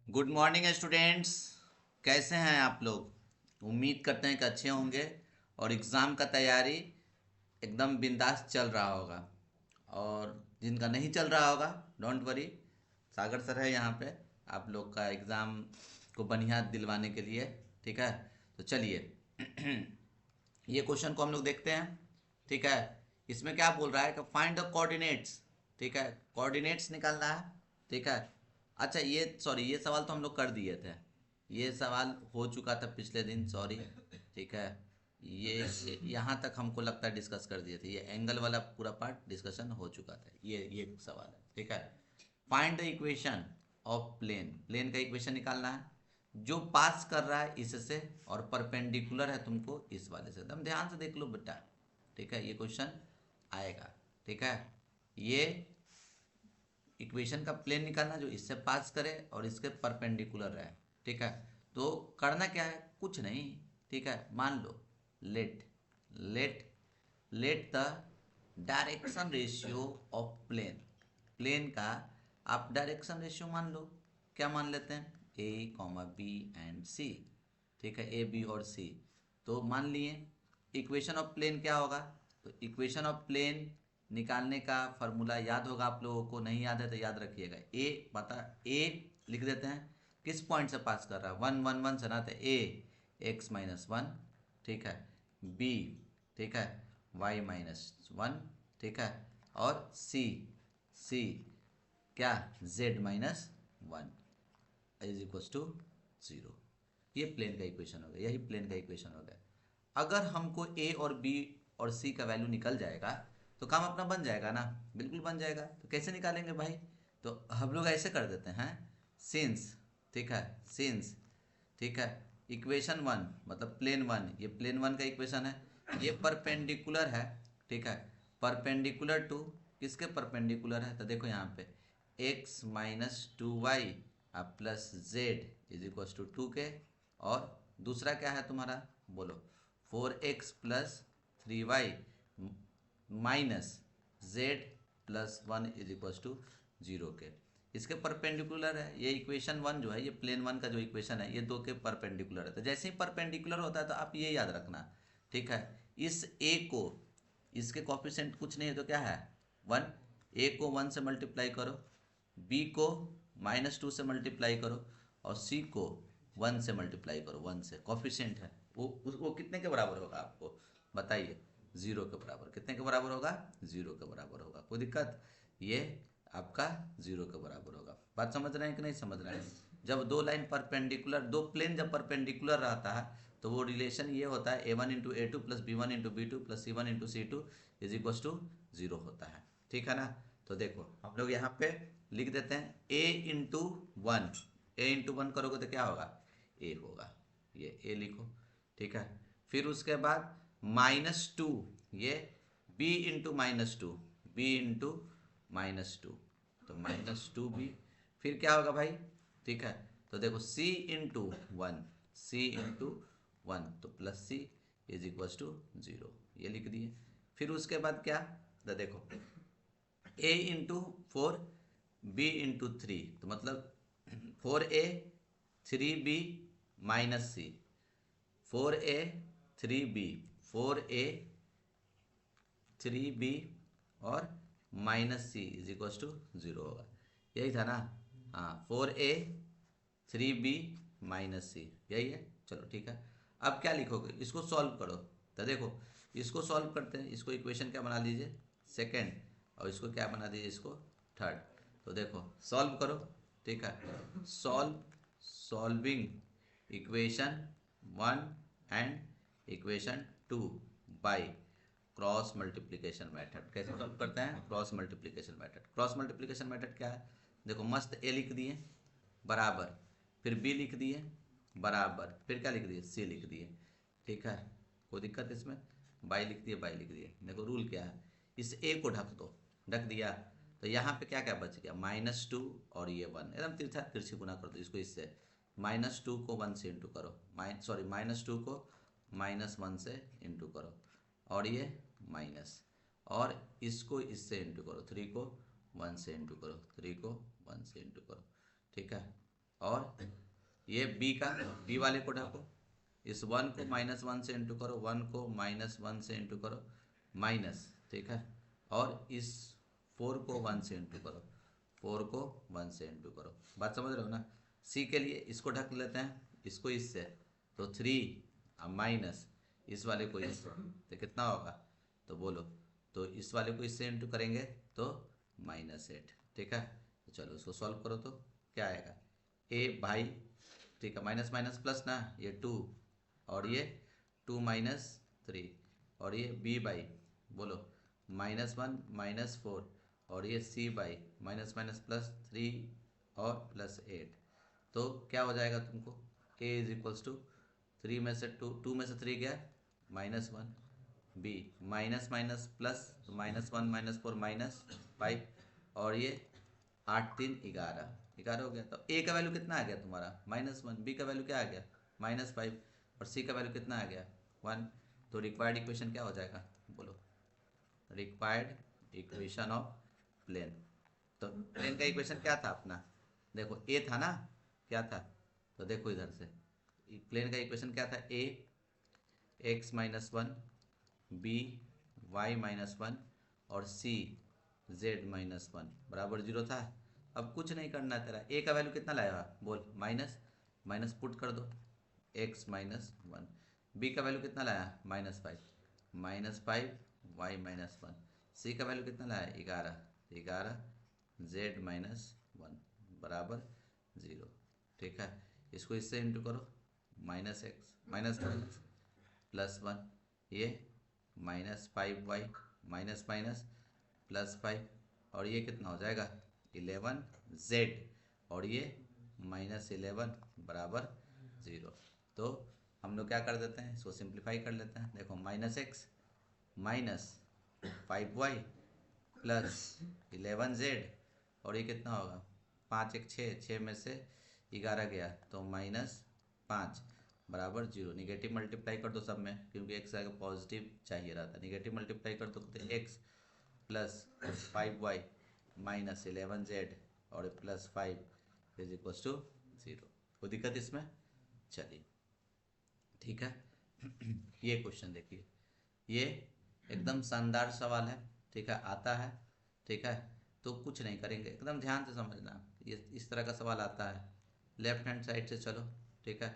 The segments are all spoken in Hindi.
Good morning students. कैसे हैं आप लोग? उम्मीद करते हैं कि अच्छे होंगे और एग्ज़ाम का तैयारी एकदम बिंदास चल रहा होगा। और जिनका नहीं चल रहा होगा, डोंट वरी, सागर सर है यहाँ पे आप लोग का एग्ज़ाम को बढ़िया दिलवाने के लिए। ठीक है, तो चलिए ये क्वेश्चन को हम लोग देखते हैं। ठीक है, इसमें क्या बोल रहा है कि फाइंड द कोऑर्डिनेट्स। ठीक है, कोऑर्डिनेट्स निकालना है। ठीक है, अच्छा ये सॉरी, ये सवाल तो हम लोग कर दिए थे। ये सवाल हो चुका था पिछले दिन, सॉरी। ठीक है, ये यहाँ तक हमको लगता है डिस्कस कर दिए थे। ये एंगल वाला पूरा पार्ट डिस्कशन हो चुका था। ये सवाल है। ठीक है, find the equation of plane. Plane का इक्वेशन निकालना है जो पास कर रहा है इससे और परपेंडिकुलर है तुमको इस वाले से। एकदम ध्यान से देख लो बेटा। ठीक है, ये क्वेश्चन आएगा। ठीक है, ये इक्वेशन का प्लेन निकालना जो इससे पास करे और इसके परपेंडिकुलर रहे। ठीक है, तो करना क्या है, कुछ नहीं। ठीक है, मान लो let let let the direction ratio of plane. Plane का आप डायरेक्शन रेशियो मान लो। क्या मान लेते हैं? ए कॉमा बी एंड सी। ठीक है, ए बी और सी तो मान लिए। इक्वेशन ऑफ प्लेन क्या होगा? तो इक्वेशन ऑफ प्लेन निकालने का फॉर्मूला याद होगा आप लोगों को, नहीं याद है तो याद रखिएगा। ए पता, ए लिख देते हैं किस पॉइंट से पास कर रहा है, वन वन वन से ना, तो ए एक्स माइनस वन। ठीक है, बी, ठीक है, वाई माइनस वन। ठीक है, और सी, सी क्या, z minus one is equals to zero. ये प्लेन का इक्वेशन हो गया, यही प्लेन का इक्वेशन हो गया। अगर हमको ए और बी और सी का वैल्यू निकल जाएगा तो काम अपना बन जाएगा ना। बिल्कुल बन जाएगा। तो कैसे निकालेंगे भाई? तो हम लोग ऐसे कर देते हैं, सिंस। ठीक है, सिंस, ठीक है, इक्वेशन वन मतलब प्लेन वन, ये प्लेन वन का इक्वेशन है, ये परपेंडिकुलर है। ठीक है, परपेंडिकुलर टू, किसके परपेंडिकुलर है? तो देखो यहाँ पे x minus two y plus z is equal to two के। और दूसरा क्या है तुम्हारा, बोलो, four x plus three y minus z plus one is equal to zero के। इसके परपेंडिकुलर है। ये इक्वेशन वन जो है, ये प्लेन वन का जो इक्वेशन है, ये दो के परपेंडिकुलर है। तो जैसे ही परपेंडिकुलर होता है तो आप ये याद रखना। ठीक है, इस ए को, इसके कॉफिशेंट कुछ नहीं है तो क्या है, वन। ए को वन से मल्टीप्लाई करो, बी को माइनस टू से मल्टीप्लाई करो, और सी को वन से मल्टीप्लाई करो, वन से कॉफिशेंट है वो कितने के बराबर होगा आपको बताइए? जीरो के बराबर। कितने के बराबर होगा? जीरो के बराबर होगा। कोई दिक्कत? ये आपका जीरो के बराबर होगा। बात समझ रहे हैं कि नहीं समझ रहे हैं? जब दो लाइन परपेंडिकुलर, दो प्लेन जब परपेंडिकुलर रहता है तो वो रिलेशन ये होता है, A one into A two plus B one into B two plus C one into C two is equal to zero होता है। ठीक है ना? तो देखो हम लोग यहाँ पे लिख देते हैं ए इंटू वन। ए इंटू वन करोगे तो क्या होगा? ए होगा। ये ए लिखो। ठीक है, फिर उसके बाद माइनस टू, ये B into minus two, B into minus two, तो माइनस टू बी। फिर क्या होगा भाई? ठीक है, तो देखो C into one, C into one तो plus C is equal to zero, ये लिख दिए। फिर उसके बाद क्या, तो देखो A into four, B into three, तो मतलब फोर ए three B minus C, four ए थ्री बी, फोर ए थ्री बी और minus c is equal to zero होगा। यही था ना? हाँ, फोर ए थ्री बी माइनस सी, यही है। चलो ठीक है, अब क्या लिखोगे? इसको सॉल्व करो। तो देखो इसको सॉल्व करते हैं। इसको इक्वेशन क्या बना लीजिए, सेकेंड, और इसको क्या बना दीजिए, इसको थर्ड। तो देखो सॉल्व करो। ठीक है, solving equation one and equation two by cross multiplication method. कैसे सॉल्व करते हैं? Cross multiplication method. Cross multiplication method क्या है? देखो मस्त ए लिख दिए बराबर, फिर बी लिख दिए बराबर, फिर क्या लिख दिए, सी लिख दिए। ठीक है, कोई दिक्कत इसमें? बाई लिख दिए, बाई लिख दिए। देखो रूल क्या है, इस ए को ढक दो, ढक दिया तो यहाँ पे क्या क्या बच गया, माइनस टू और ये वन, एकदम तिरछा तिरछी गुना कर दो इसको इससे। माइनस टू को वन से इंटू करो, सॉरी माइनस टू को माइनस वन से इंटू करो, और ये माइनस, और इसको इससे इंटू करो, थ्री को वन से इंटू करो, थ्री को वन से इंटू करो। ठीक है, और ये बी वाले को ढको, इस 1 को -1 से इंटू करो, 1 को -1 से इंटू करो माइनस, ठीक है, और इस 4 को 1 से इंटू करो, 4 को 1 से इंटू करो। बात समझ रहे हो ना। सी के लिए इसको ढक लेते हैं, इसको इससे, तो 3 माइनस इस वाले को इससे, तो कितना होगा, तो बोलो। तो इस वाले को इससे इंटू करेंगे तो -8, ठीक है। तो चलो इसको सॉल्व करो तो क्या आएगा, ए भाई, ठीक है, माइनस माइनस प्लस ना, ये 2 और ये 2 -3 और ये बी बाई, बोलो, -1 -4 और ये सी बाई माइनस माइनस +3 और +8। तो क्या हो जाएगा तुमको, a इज इक्वल्स टू 3 में से 2 में से 3 गया -1, बी माइनस माइनस प्लस, तो -1 -4 -5 और ये 8 3 11 हो गया। तो ए का वैल्यू कितना आ गया तुम्हारा -1, बी का वैल्यू क्या आ गया -5 और सी का वैल्यू कितना आ गया 1। तो रिक्वायर्ड इक्वेशन क्या हो जाएगा, बोलो, रिक्वायर्ड इक्वेशन ऑफ प्लेन। तो प्लेन का इक्वेशन क्या था अपना, देखो ए था ना, क्या था, तो देखो इधर से प्लेन का इक्वेशन क्या था, ए x-1, बी y-1 और सी z-1 बराबर 0 था। अब कुछ नहीं करना तेरा, ए का वैल्यू कितना लाएगा बोल, माइनस माइनस पुट कर दो, x-1, बी का वैल्यू कितना लाया -5 y-1, सी का वैल्यू कितना लाया 11 z-1 बराबर 0, ठीक है। इसको इससे इंटू करो, -x माइनस +1, ये -5y माइनस माइनस +5 और ये कितना हो जाएगा 11z और ये -11 बराबर 0। तो हम लोग क्या कर देते हैं, इसको सिंप्लीफाई कर लेते हैं। देखो -x -5y +11z और ये कितना होगा 5 1 6, 6 में से 11 गया तो -5 बराबर 0। निगेटिव मल्टीप्लाई कर दो सब में, क्योंकि एक्स आगे पॉजिटिव चाहिए रहा था। निगेटिव मल्टीप्लाई कर दो तो x +5y -11z और +5 इज इक्वल टू 0। कोई दिक्कत इसमें, चलिए ठीक है। ये क्वेश्चन देखिए, ये एकदम शानदार सवाल है, ठीक है, आता है, ठीक है। तो कुछ नहीं करेंगे, एकदम ध्यान से समझना, ये इस तरह का सवाल आता है। लेफ्ट हैंड साइड से चलो, ठीक है।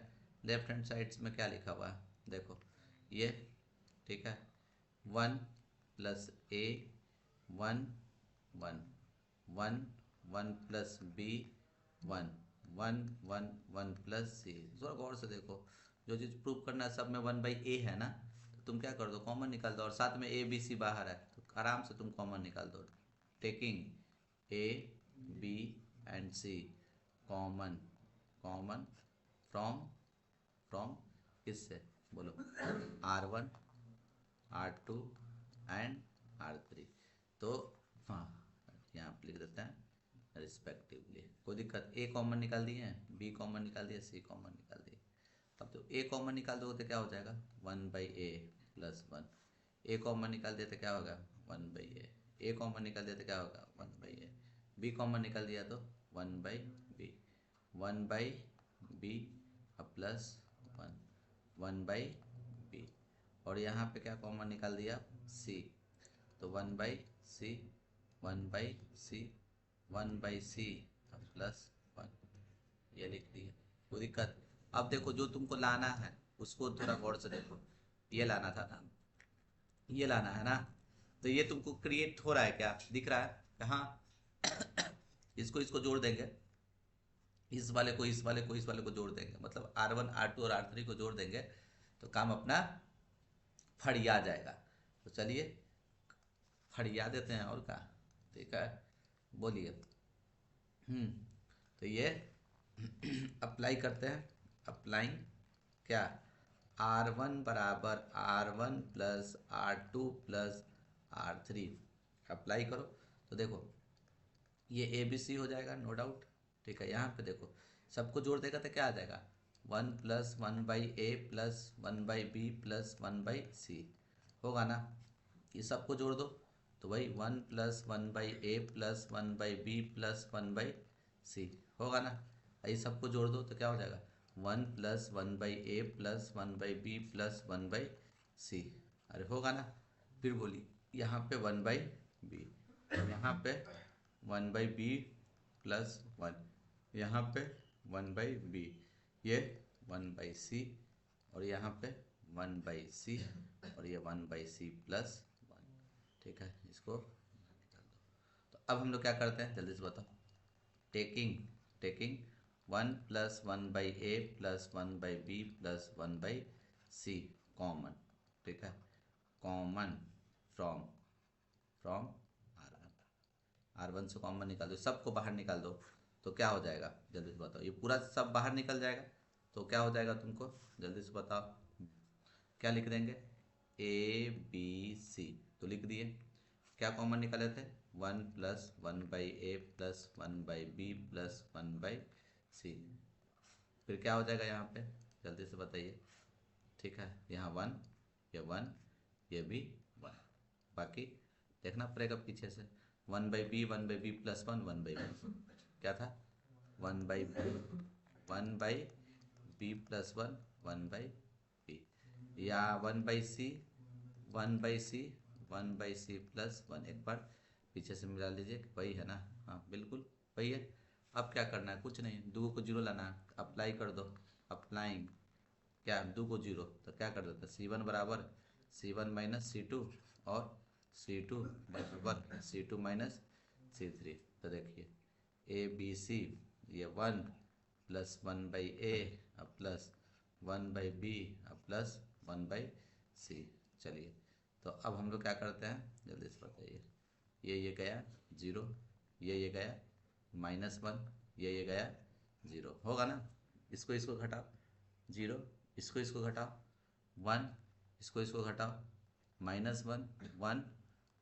लेफ्ट हैंड साइड में क्या लिखा हुआ है, देखो ये, ठीक है, 1 + a 1 1 1 1 + b 1 1 1 1 + c। थोड़ा गौर से देखो, जो चीज़ प्रूव करना है सब में 1/a है ना, तो तुम क्या कर दो, कॉमन निकाल दो, और साथ में a b c बाहर है तो आराम से तुम कॉमन निकाल दो। Taking a b and c common, common from किससे, बोलो, R1 R2 एंड R3। तो हाँ, यहाँ पे लिख देते हैं रिस्पेक्टिवली, कोई दिक्कत। ए कॉमन निकाल दिए हैं, बी कॉमन निकाल दिए, सी कॉमन निकाल दिए। अब तो ए कॉमन निकाल दोगे तो क्या हो जाएगा 1/a + 1, ए कॉमन निकाल दिया तो क्या होगा 1/a, ए कॉमन निकाल दिया तो क्या होगा 1/a, बी कॉमन निकाल दिया तो 1/b, 1/b +1 1/b और यहाँ पे क्या कॉमन निकाल दिया c, तो 1/c 1/c 1/c +1, ये लिख दिया, कोई दिक्कत। अब देखो जो तुमको लाना है उसको थोड़ा गौर से देखो, ये लाना था ना, ये लाना है ना, तो ये तुमको क्रिएट हो रहा है, क्या दिख रहा है कहाँ इसको इसको जोड़ देंगे, इस वाले को इस वाले को इस वाले को जोड़ देंगे, मतलब R1 R2 और R3 को जोड़ देंगे तो काम अपना फड़िया जाएगा। तो चलिए फड़िया देते हैं और क्या, ठीक है, बोलिए। तो ये अप्लाई करते हैं, अप्लाइंग क्या, R1 बराबर R1 + R2 + R3 अप्लाई करो। तो देखो ये ABC हो जाएगा नो डाउट, ठीक है। यहाँ पे देखो सबको जोड़ देगा तो क्या आ जाएगा 1 + 1/a + 1/b + 1/c होगा ना। ये सबको जोड़ दो तो भाई 1 + 1/a + 1/b + 1/c होगा ना। ये सबको जोड़ दो तो क्या हो जाएगा, 1+1/a plus 1/b plus 1/c। अरे होगा ना, फिर बोलिए यहाँ पे 1/b, यहाँ पे 1/b प्लस 1, यहाँ पे 1/b, ये 1/c, और यहाँ पे 1/c, और ये 1/c प्लस 1। ठीक है, इसको निकाल दो। तो अब हम लोग क्या करते हैं, जल्दी से बताओ। Taking taking 1+1/a plus 1/b plus 1/c common. ठीक है, कॉमन फ्रॉम R1 से कॉमन निकाल दो, सबको बाहर निकाल दो तो क्या हो जाएगा, जल्दी से बताओ। ये पूरा सब बाहर निकल जाएगा तो क्या हो जाएगा तुमको, जल्दी से बताओ। क्या लिख देंगे, ABC, तो लिख दिए। क्या कॉमन निकाले थे, 1+1/a plus 1/b plus 1/c। फिर क्या हो जाएगा यहाँ पे, जल्दी से बताइए। ठीक है, यहाँ 1, ये 1, ये भी 1, बाकी देखना पड़ेगा पीछे से। 1/b 1/b प्लस 1 1/b क्या था, 1/b प्लस 1 1/b, या 1/c 1/c 1/c प्लस 1। एक बार पीछे से मिला लीजिए कि वही है ना, हाँ बिल्कुल वही है। अब क्या करना है, कुछ नहीं, दो को जीरो लाना है, अप्लाई कर दो। अप्लाइंग क्या, दो को जीरो, तो क्या कर देते हैं, C1 बराबर C1 माइनस C2, और C2 बराबर C2 माइनस C3। तो देखिए ABC, ये 1+1/a plus 1/b plus 1/c। चलिए, तो अब हम लोग क्या करते हैं, जल्दी से बताइए। ये गया जीरो, ये गया -1, ये गया जीरो, होगा ना। इसको घटाओ, जीरो, इसको घटाओ 1, इसको घटाओ -1 1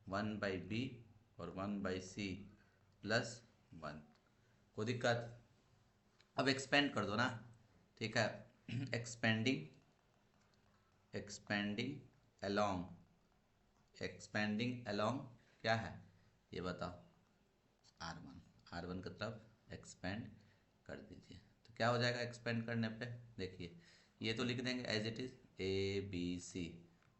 1/b और 1/c प्लस 1। कोई दिक्कत, अब एक्सपेंड कर दो ना। ठीक है, एक्सपेंडिंग एक्सपेंडिंग अलोंग क्या है, ये बताओ, R1 की तरफ एक्सपेंड कर दीजिए। तो क्या हो जाएगा एक्सपेंड करने पे, देखिए ये तो लिख देंगे एज इट इज़ ABC,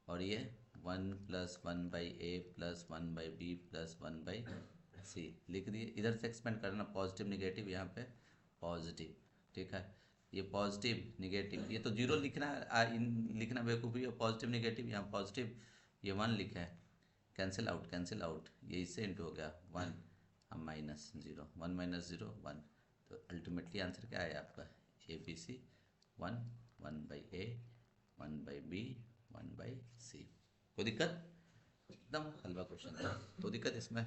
और ये 1+1/a plus 1/b plus 1/c लिख दिए। इधर से एक्सपेंड करना, पॉजिटिव निगेटिव, यहाँ पे पॉजिटिव। ठीक है, ये पॉजिटिव निगेटिव, ये तो जीरो लिखना लिखना बेवकूफ़ी है, पॉजिटिव निगेटिव, यहाँ पॉजिटिव, ये 1 लिखा है, कैंसिल आउट, ये इससे इंटू हो गया 1, अब -0, 1 - 0 1। तो अल्टीमेटली आंसर क्या है आपका, ABC 1 1/a 1/b 1/c। कोई दिक्कत, एकदम हलवा क्वेश्चन था, तो दिक्कत इसमें।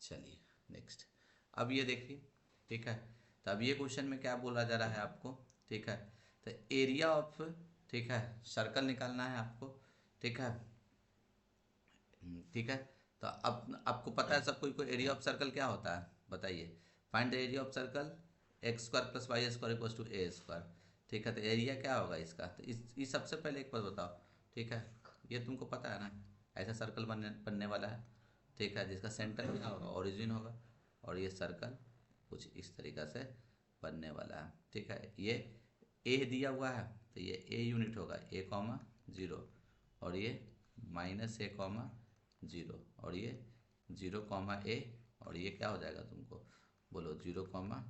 चलिए नेक्स्ट, अब ये देखिए। ठीक है, तो अब ये क्वेश्चन में क्या बोला जा रहा है आपको। ठीक है, तो एरिया ऑफ, ठीक है, सर्कल निकालना है आपको। ठीक है, ठीक है, तो अब आपको पता है सब कोई एरिया ऑफ सर्कल क्या होता है, बताइए। Find the area of circle x² + y² = a²। ठीक है, तो एरिया क्या होगा इसका, तो इस सबसे पहले एक बार बताओ। ठीक है, ये तुमको पता है ना, ऐसा सर्कल बनने वाला है। ठीक है, जिसका सेंटर क्या होगा, ओरिजिन होगा, और ये सर्कल कुछ इस तरीक़ा से बनने वाला है। ठीक है, ये a दिया हुआ है, तो ये a यूनिट होगा, a,0, और ये -a,0, और ये 0,a, और ये क्या हो जाएगा तुमको, बोलो 0,-a।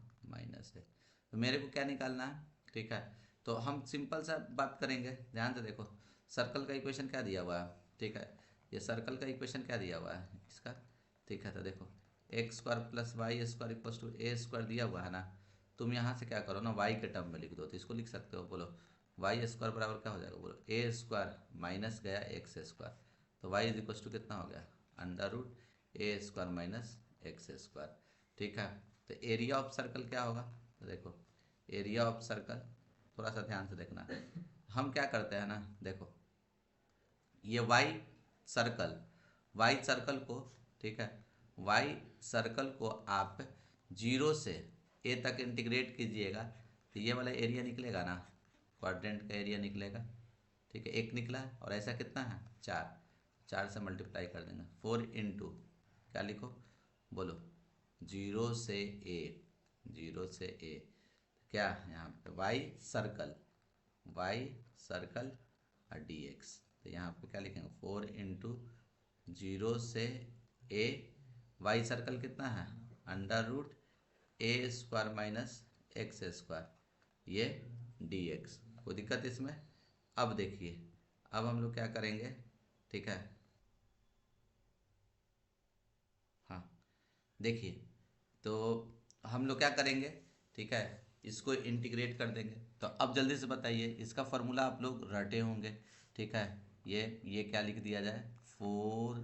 तो मेरे को क्या निकालना है। ठीक है, तो हम सिंपल सा बात करेंगे, ध्यान से देखो। सर्कल का इक्वेशन क्या दिया हुआ है, ठीक है, ये सर्कल का इक्वेशन क्या दिया हुआ है इसका। ठीक है, तो देखो x² + y² = a² दिया हुआ है ना। तुम यहाँ से क्या करो ना, y के टर्म में लिख दो, तो इसको लिख सकते हो, बोलो y² बराबर क्या हो जाएगा, बोलो a² माइनस गया x², तो y = कितना हो गया, √a² - x²। ठीक है, तो एरिया ऑफ सर्कल क्या होगा, तो देखो एरिया ऑफ सर्कल, थोड़ा सा ध्यान से देखना। हम क्या करते हैं ना, देखो ये वाई सर्कल को, ठीक है, वाई सर्कल को आप 0 से a तक इंटीग्रेट कीजिएगा, तो ये वाला एरिया निकलेगा ना, क्वाड्रेंट का एरिया निकलेगा। ठीक है, एक निकला, और ऐसा कितना है, 4 से मल्टीप्लाई कर देंगे, 4 × क्या लिखो, बोलो 0 से a, क्या यहाँ पे वाई सर्कल और डी एक्स। तो यहाँ पे क्या लिखेंगे 4 × 0 से ए, वाई सर्कल कितना है √a² माइनस x², ये डी एक्स। कोई दिक्कत इसमें? अब देखिए, अब हम लोग क्या करेंगे, ठीक है। हाँ देखिए, तो हम लोग क्या करेंगे, ठीक है, इसको इंटीग्रेट कर देंगे। तो अब जल्दी से बताइए, इसका फॉर्मूला आप लोग रटे होंगे, ठीक है। ये क्या लिख दिया जाए, 4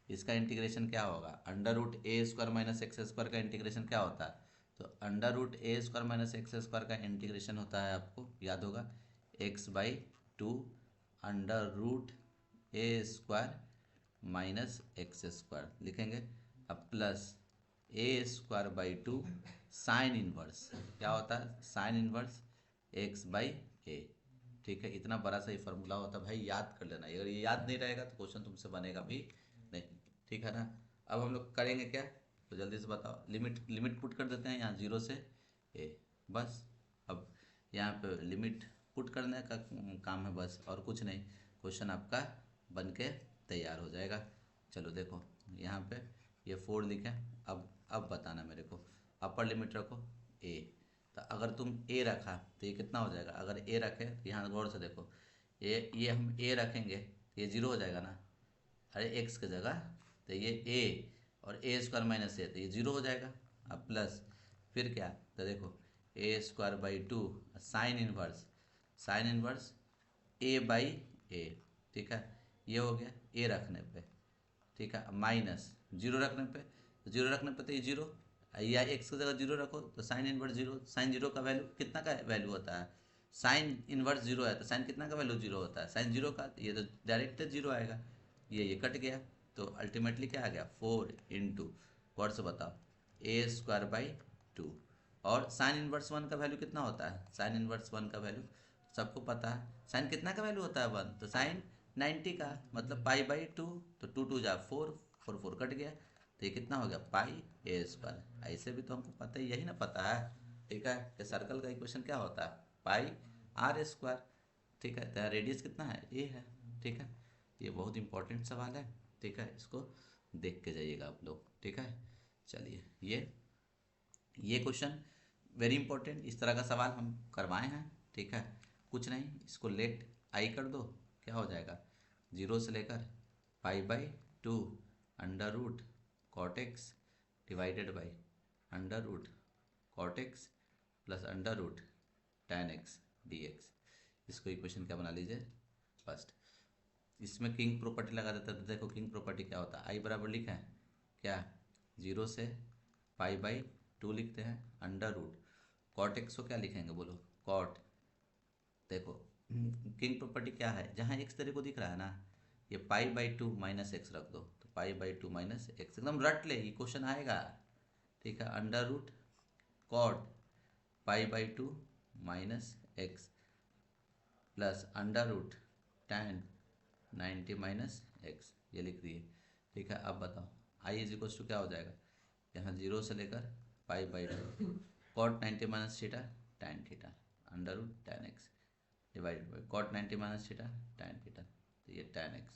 इसका इंटीग्रेशन क्या होगा, √a² माइनस x² का इंटीग्रेशन क्या होता है, तो √a² माइनस x² का इंटीग्रेशन होता है, आपको याद होगा x/2 √a² माइनस x² लिखेंगे। अब प्लस a²/2 साइन इनवर्स, क्या होता है साइन इनवर्स x/a, ठीक है। इतना बड़ा सा ही फॉर्मूला होता है भाई, याद कर लेना। अगर ये याद नहीं रहेगा तो क्वेश्चन तुमसे बनेगा भी नहीं, ठीक है ना। अब हम लोग करेंगे क्या, तो जल्दी से बताओ। लिमिट पुट कर देते हैं यहाँ 0 से a, बस। अब यहाँ पे लिमिट पुट करने का काम है बस, और कुछ नहीं। क्वेश्चन आपका बन के तैयार हो जाएगा। चलो देखो, यहाँ पे ये 4 लिखें। अब बताना मेरे को, अपर लिमिट रखो a। तो अगर तुम a रखा तो ये कितना हो जाएगा, अगर a रखे तो यहाँ गौर से देखो, ये हम a रखेंगे तो ये 0 हो जाएगा ना, अरे x की जगह, तो ये a और a² माइनस a, तो ये 0 हो जाएगा। अब प्लस फिर क्या, तो देखो a²/2 साइन इनवर्स a/a, ठीक है। ये हो गया a रखने पे, ठीक है। माइनस 0 रखने पे, तो ये 0, या x की जगह 0 रखो तो साइन इनवर्स 0। साइन 0 का वैल्यू कितना का वैल्यू होता है, साइन इनवर्स 0 है तो साइन कितना का वैल्यू 0 होता है, साइन 0 का, ये तो डायरेक्ट 0 आएगा। ये कट गया, तो अल्टीमेटली क्या आ गया 4 गौर से बताओ a²/2। और साइन इनवर्स 1 का वैल्यू कितना होता है, साइन इनवर्स 1 का वैल्यू सबको पता है, साइन कितना का वैल्यू होता है 1, तो साइन 90 का, मतलब π/2, तो 2 2 जा 4, 4 4 कट गया, तो ये कितना हो गया πa²। ऐसे भी तो हमको पता ही, यही ना पता है, ठीक है, कि सर्कल का इक्वेशन क्या होता है πr², ठीक है। तो रेडियस कितना है a है, ठीक है। ये बहुत इंपॉर्टेंट सवाल है, ठीक है, इसको देख के जाइएगा आप लोग, ठीक है। चलिए, ये क्वेश्चन वेरी इंपॉर्टेंट, इस तरह का सवाल हम करवाए हैं, ठीक है। कुछ नहीं, इसको लेट आई कर दो, क्या हो जाएगा 0 से लेकर π/2 √cot x divided by √cot x plus √tan x dx। इसको इक्वेशन क्या बना लीजिए फर्स्ट। इसमें किंग प्रॉपर्टी लगा देता है, तो देखो किंग प्रॉपर्टी क्या होता है, आई बराबर लिखा है क्या 0 से π/2 लिखते हैं √cot x को क्या लिखेंगे बोलो, cot। देखो किंग प्रॉपर्टी क्या है, जहाँ x तेरे को दिख रहा है ना, ये π/2 माइनस एक्स रख दो, तो π/2 माइनस एक्स, एकदम रट ले, ये क्वेश्चन आएगा, ठीक है। √cot π/2 minus X plus √tan 90 minus X, ये लिख दिए, ठीक है। अब बताओ आई इज इक्वल्स टू क्या हो जाएगा, यहाँ 0 से लेकर π/2 cot 90 minus theta tan theta √tan x divided by cot 90 minus theta tan theta, तो ये tan x,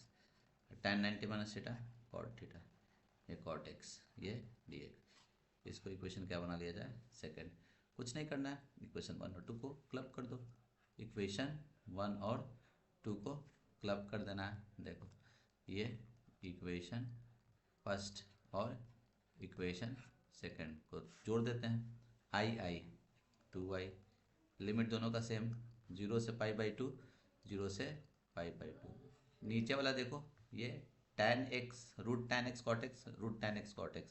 tan 90 minus theta cot theta, ये cot x, ये dx। इसको इक्वेशन क्या बना लिया जाए सेकंड। कुछ नहीं करना है, इक्वेशन 1 और 2 को क्लब कर दो, इक्वेशन 1 और 2 को क्लब कर देना है। देखो ये इक्वेशन फर्स्ट और इक्वेशन सेकंड को जोड़ देते हैं, आई 2i, लिमिट दोनों का सेम, 0 से π/2, 0 से π/2। नीचे वाला देखो ये tan x √tan x cot x √tan x cot x,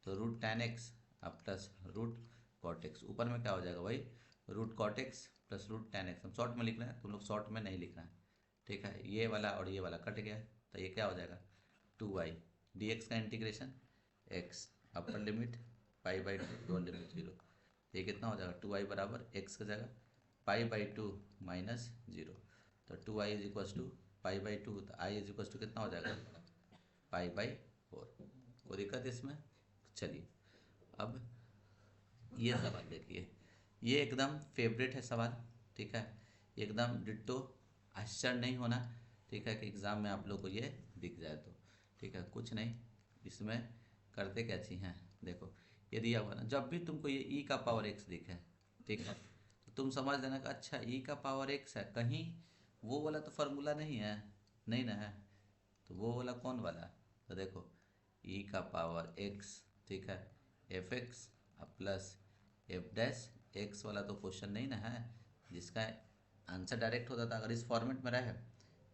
तो √tan x अब प्लस √cot x, ऊपर में क्या हो जाएगा भाई √cot x plus √tan x। हम शॉर्ट में लिख रहे हैं, तुम लोग शॉर्ट में नहीं लिखना है, ठीक है। ये वाला और ये वाला कट गया, तो ये क्या हो जाएगा 2i dx का integration x, upper limit π/2, lower limit 0, ये कितना हो जाएगा 2i बराबर x की जगह π/2 माइनस 0, तो 2i इज इक्वल्स टू π/2, तो i इज इक्वल्स टू कितना हो जाएगा π/4। कोई दिक्कत इसमें? चलिए अब ये सवाल देखिए, ये एकदम फेवरेट है सवाल, ठीक है, एकदम डिट्टो, आश्चर्य नहीं होना, ठीक है, कि एग्ज़ाम में आप लोग को ये दिख जाए तो, ठीक है, कुछ नहीं, इसमें करते क्या चाहिए हैं, देखो ये दिया हुआ ना, जब भी तुमको ये ई का पावर एक्स दिखे, ठीक है, तो तुम समझ लेना कि अच्छा ई का पावर एक्स है, कहीं वो वाला तो फार्मूला नहीं है, नहीं ना है, तो वो वाला कौन वाला, तो देखो ई का पावर एक्स, ठीक है, F X plus F dash x वाला तो क्वेश्चन नहीं ना है, जिसका आंसर डायरेक्ट होता था, अगर इस फॉर्मेट में रहे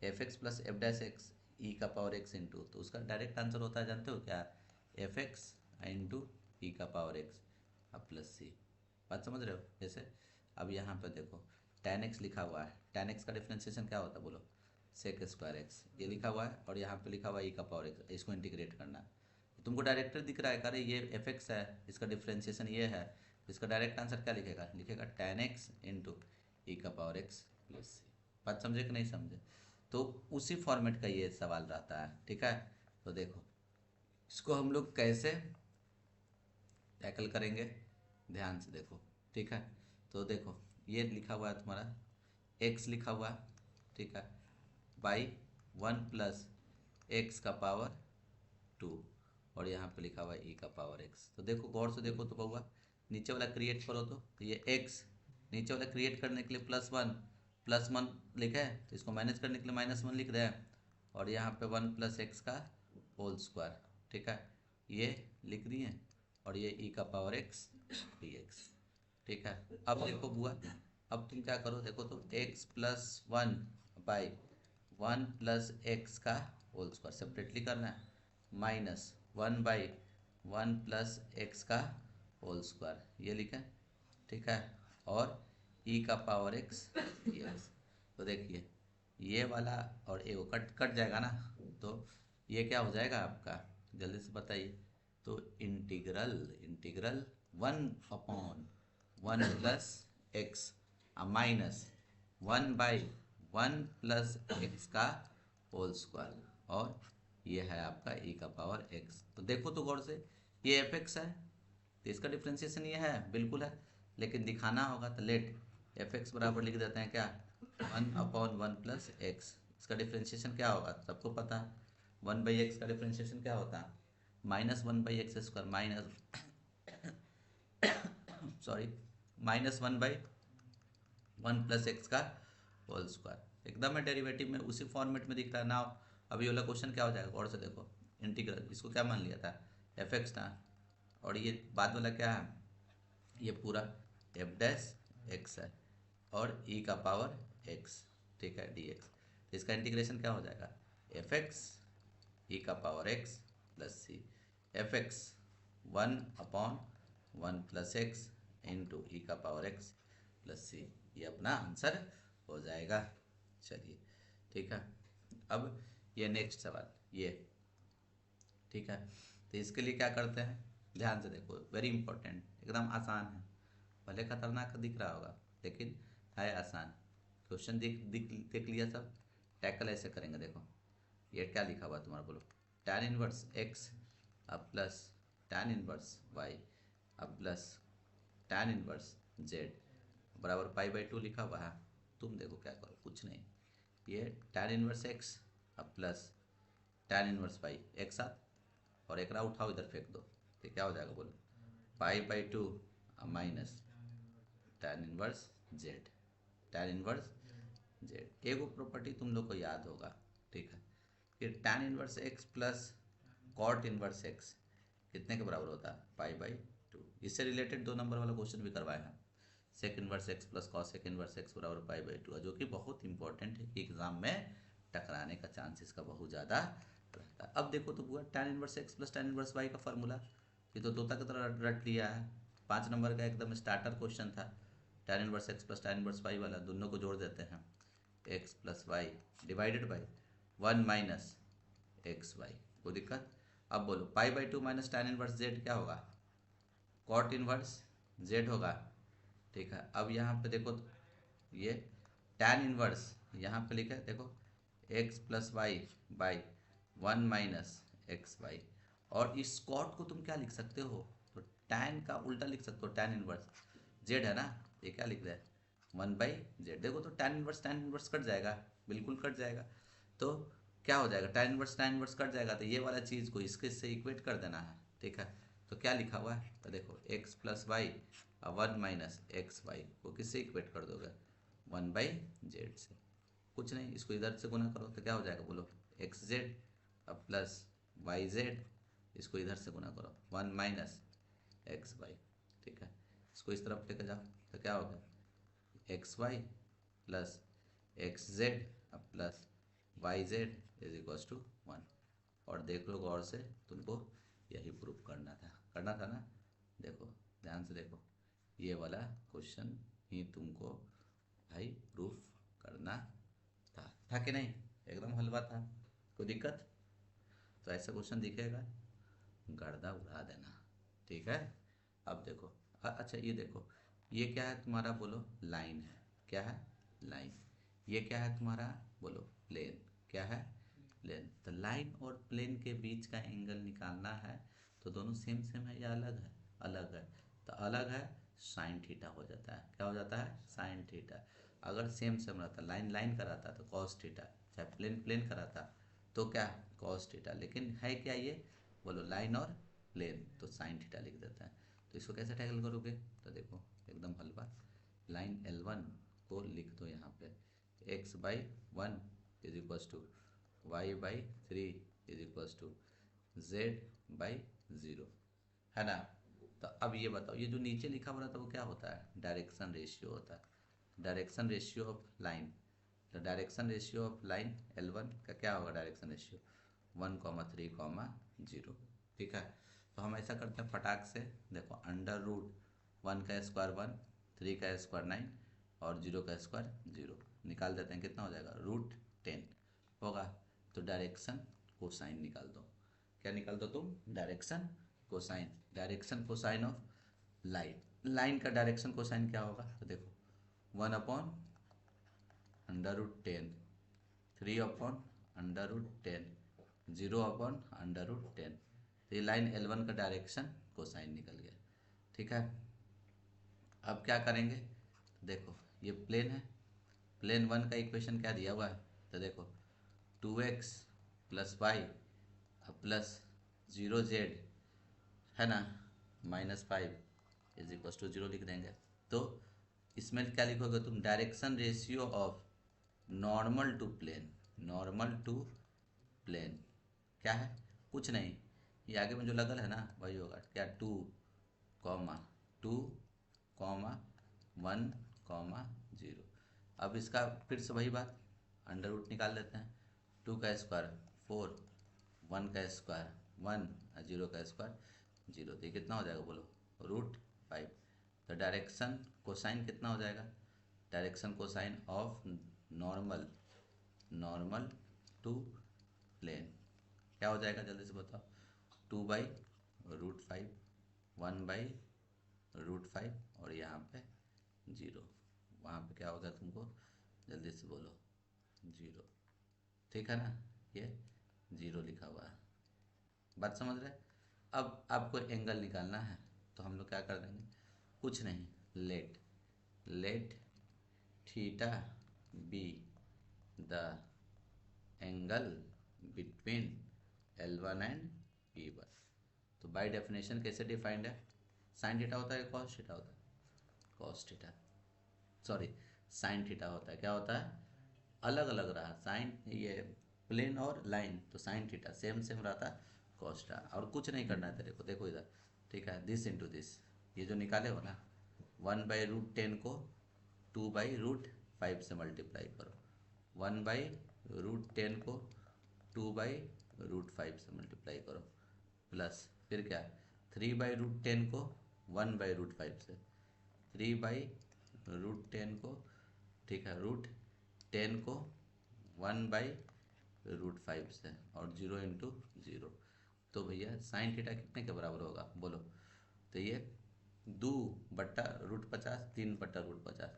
F X plus F dash X E का पावर एक्स इंटू, तो उसका डायरेक्ट आंसर होता है, जानते हो क्या, एफ एक्स इंटू ई का पावर एक्स प्लस सी। बात समझ रहे हो? जैसे अब यहाँ पे देखो tan x लिखा हुआ है, tan x का डिफ्रेंसिएशन क्या होता है बोलो, सेक स्क्वायर एक्स, ये लिखा हुआ है, और यहाँ पे लिखा हुआ है ई का पावर एक्स, इसको इंटीग्रेट करना है, तुमको डायरेक्ट दिख रहा है, अरे ये एफ एक्स है, इसका डिफ्रेंसिएशन ये है, इसका डायरेक्ट आंसर क्या लिखेगा, लिखेगा tan x इंटू ई का पावर एक्स प्लस सी। बात समझे कि नहीं समझे? तो उसी फॉर्मेट का ये सवाल रहता है, ठीक है। तो देखो इसको हम लोग कैसे टैकल करेंगे, ध्यान से देखो, ठीक है। तो देखो ये लिखा हुआ है तुम्हारा x लिखा हुआ है, ठीक है, बाई 1 + x का पावर 2, और यहाँ पे लिखा हुआ है e का पावर x। तो देखो गौर से देखो तो बउआ, नीचे वाला क्रिएट करो, तो ये x नीचे वाला क्रिएट करने के लिए +1 लिखा है, तो इसको मैनेज करने के लिए -1 लिख रहे हैं, और यहाँ पे 1 + x का होल स्क्वायर, ठीक है, ये लिख दिए, और ये e का पावर x dx, ठीक है। अब देखो बुआ, अब तुम क्या करो, देखो तो x + 1 बाई 1 + x का होल स्क्वायर सेपरेटली करना है, -1 बाई 1 + x का होल स्क्वायर, ये लिखा है, ठीक है, और e का पावर x dx। तो देखिए ये वाला और ये कट कट जाएगा ना, तो ये क्या हो जाएगा आपका, जल्दी से बताइए, तो इंटीग्रल इंटीग्रल 1/1 + x -1/1 + x का होल स्क्वायर, और ये है आपका e का पावर x। तो देखो तो गौर से, ये एफ एक्स है, तो इसका डिफ्रेंसिएशन ये है, बिल्कुल है, लेकिन दिखाना होगा, तो लेट एफ एक्स बराबर लिख देते हैं क्या, 1/1 + x, इसका डिफ्रेंसिएशन क्या होगा सबको पता है, 1/x का डिफ्रेंसिएशन क्या होता है, -1/x² माइनस सॉरी -1/1 + x का होल स्क्वायर, एकदम है डेरिवेटिव में, उसी फॉर्मेट में दिख रहा है ना। अभी वाला क्वेश्चन क्या हो जाएगा और से देखो, इंटीग्रल, इसको क्या मान लिया था, एफ एक्स था, और ये बाद वाला क्या है, ये पूरा एफ डैश एक्स है, और ई का पावर एक्स, ठीक है, डी एक्स, तो इसका इंटीग्रेशन क्या हो जाएगा, एफ एक्स ई का पावर एक्स प्लस सी, एफ एक्स 1/1 + x इंटू ई का पावर एक्स प्लस सी, ये अपना आंसर हो जाएगा। चलिए ठीक है, अब ये नेक्स्ट सवाल ये, ठीक है, तो इसके लिए क्या करते हैं, ध्यान से देखो, वेरी इंपॉर्टेंट, एकदम आसान है, भले खतरनाक दिख रहा होगा लेकिन है आसान। क्वेश्चन देख लिया सब, टैकल ऐसे करेंगे, देखो ये क्या लिखा हुआ तुम्हारा बोलो, tan inverse x plus tan inverse y plus tan inverse z बराबर π/2 लिखा हुआ है। तुम देखो क्या करो, कुछ नहीं, ये tan inverse x plus tan inverse y एक साथ, और एक रा उठाओ इधर फेंक दो, तो क्या हो जाएगा बोलो, π/2 minus tan inverse z, tan inverse z। एगो प्रॉपर्टी तुम लोग को याद होगा, ठीक है, फिर tan inverse x plus cot inverse x कितने के बराबर होता है, π/2। इससे रिलेटेड 2 नंबर वाला क्वेश्चन भी करवाए हैं, sec inverse x plus cos sec inverse x बराबर π/2 है, जो कि बहुत इंपॉर्टेंट है कि एग्जाम में टकराने का चांस इसका बहुत ज़्यादा रहता है। अब देखो तो बुआ, tan inverse x plus tan inverse y का फॉर्मूला, ये तो तोता की तरह रट लिया है, 5 नंबर का एकदम स्टार्टर क्वेश्चन था, tan inverse x plus tan inverse y वाला, दोनों को जोड़ देते हैं, x plus y divided by 1 minus x y, कोई दिक्कत। अब बोलो π/2 माइनस tan इनवर्स z क्या होगा, कॉट इनवर्स z होगा, ठीक है। अब यहाँ पे देखो तो ये tan इनवर्स यहाँ पे लिखा है देखो, x plus y by 1 minus x y, और इस कॉट को तुम क्या लिख सकते हो, तो tan का उल्टा लिख सकते हो, tan इनवर्स, जेड है ना, ये क्या लिख रहा है 1/z। देखो तो tan इनवर्स कट जाएगा, बिल्कुल कट जाएगा। तो क्या हो जाएगा, tan इनवर्स कट जाएगा, तो ये वाला चीज़ को इसके से इक्वेट कर देना है। ठीक है, तो क्या लिखा हुआ है, तो देखो x प्लस वाई और 1 माइनस एक्स वाई को किससे इक्वेट कर दोगे, 1/z से। कुछ नहीं, इसको इधर से गुना करो तो क्या हो जाएगा बोलो, एक्स जेड अब प्लस वाई जेड, इसको इधर से गुना करो 1 माइनस एक्स वाई। ठीक है, इसको इस तरफ लेकर जाओ तो क्या होगा, x y plus x z plus y z is equals to 1। और देख लो गौर से, तुमको यही प्रूफ करना था ना। देखो ध्यान से देखो, ये वाला क्वेश्चन ही तुमको भाई प्रूफ करना था कि नहीं, एकदम हलवा था, कोई दिक्कत। तो ऐसा क्वेश्चन दिखेगा गर्दा उड़ा देना। ठीक है, अब देखो अच्छा ये देखो, ये क्या है तुम्हारा बोलो, लाइन है, क्या है लाइन। ये क्या है तुम्हारा बोलो, प्लेन, क्या है प्लेन। तो लाइन और प्लेन के बीच का एंगल निकालना है, तो दोनों सेम सेम है या अलग है, अलग है। तो अलग है, साइन थीटा हो जाता है, क्या हो जाता है, साइन थीटा। अगर सेम सेम रहता, लाइन लाइन का रहता तो कॉस थीटा, चाहे प्लेन प्लेन का रहता तो क्या कॉस थीटा। लेकिन है क्या ये बोलो, लाइन और प्लेन, तो साइन थीटा लिख देते हैं। तो इसको कैसे टैकल करोगे, तो देखो एकदम हलवा, लाइन L1 को लिख दो यहाँ पे, x/1 is equals to y/3 is equals to z/0, है ना। तो अब ये बताओ, ये जो नीचे लिखा हुआ था वो क्या होता है, डायरेक्शन रेशियो होता है, डायरेक्शन रेशियो ऑफ लाइन। तो direction ratio of line L1 का क्या होगा, डायरेक्शन रेशियो 1,3,0। ठीक है, तो हम ऐसा करते हैं फटाक से, देखो √1 का स्क्वायर 1, 3 का स्क्वायर 9 और 0 का स्क्वायर 0 निकाल देते हैं, कितना हो जाएगा √10 होगा। तो डायरेक्शन कोसाइन निकाल दो, क्या निकाल दो तुम, direction cosine. Direction cosine of line, line का डायरेक्शन कोसाइन क्या होगा, तो देखो 1/√10, 3/√10, 0/√10। तो ये लाइन L1 का डायरेक्शन कोसाइन निकल गया। ठीक है, अब क्या करेंगे, देखो ये प्लेन है, प्लेन 1 का इक्वेशन क्या दिया हुआ है, तो देखो 2x plus y plus 0z, है ना, -5 इज इक्वल टू 0 लिख देंगे। तो इसमें क्या लिखोगे तुम, direction ratio of normal to plane, normal to plane क्या है, कुछ नहीं, ये आगे में जो लगल है ना वही होगा, क्या 2,1,0। अब इसका फिर से वही बात, अंडर रूट निकाल लेते हैं, 2 का स्क्वायर 4, 1 का स्क्वायर 1 और 0 का स्क्वायर 0, तो ये कितना हो जाएगा बोलो, √5। तो डायरेक्शन कोसाइन कितना हो जाएगा, direction cosine of normal, normal to plane क्या हो जाएगा, जल्दी से बताओ, 2/√5, 1/√5 और यहाँ पे 0, वहाँ पे क्या होगा तुमको, जल्दी से बोलो 0। ठीक है ना, ये 0 लिखा हुआ है, बात समझ रहे। अब आपको एंगल निकालना है, तो हम लोग क्या कर देंगे, कुछ नहीं, let theta be the angle between L1 and P1। तो बाय डेफिनेशन कैसे डिफाइंड है, साइन थीटा होता है, कॉस थीटा होता है, cos theta, sorry sine theta होता है, क्या होता है, अलग अलग रहा साइन, ये प्लेन और लाइन, तो साइन थीटा सेम सेम रहता है, कॉस थीटा। और कुछ नहीं करना है तेरे को, देखो इधर, ठीक है, दिस इंटू दिस, ये जो निकाले हो ना, 1/√10 को 2/√5 से मल्टीप्लाई करो, 1/√10 को 2/√5 से मल्टीप्लाई करो, प्लस फिर क्या, 3/√10 को 1/√5 से, 3/√10 को, ठीक है, √10 को 1/√5 से और 0 × 0। तो भैया साइन थीटा कितने के बराबर होगा बोलो, तो ये 2/√50, 3/√50,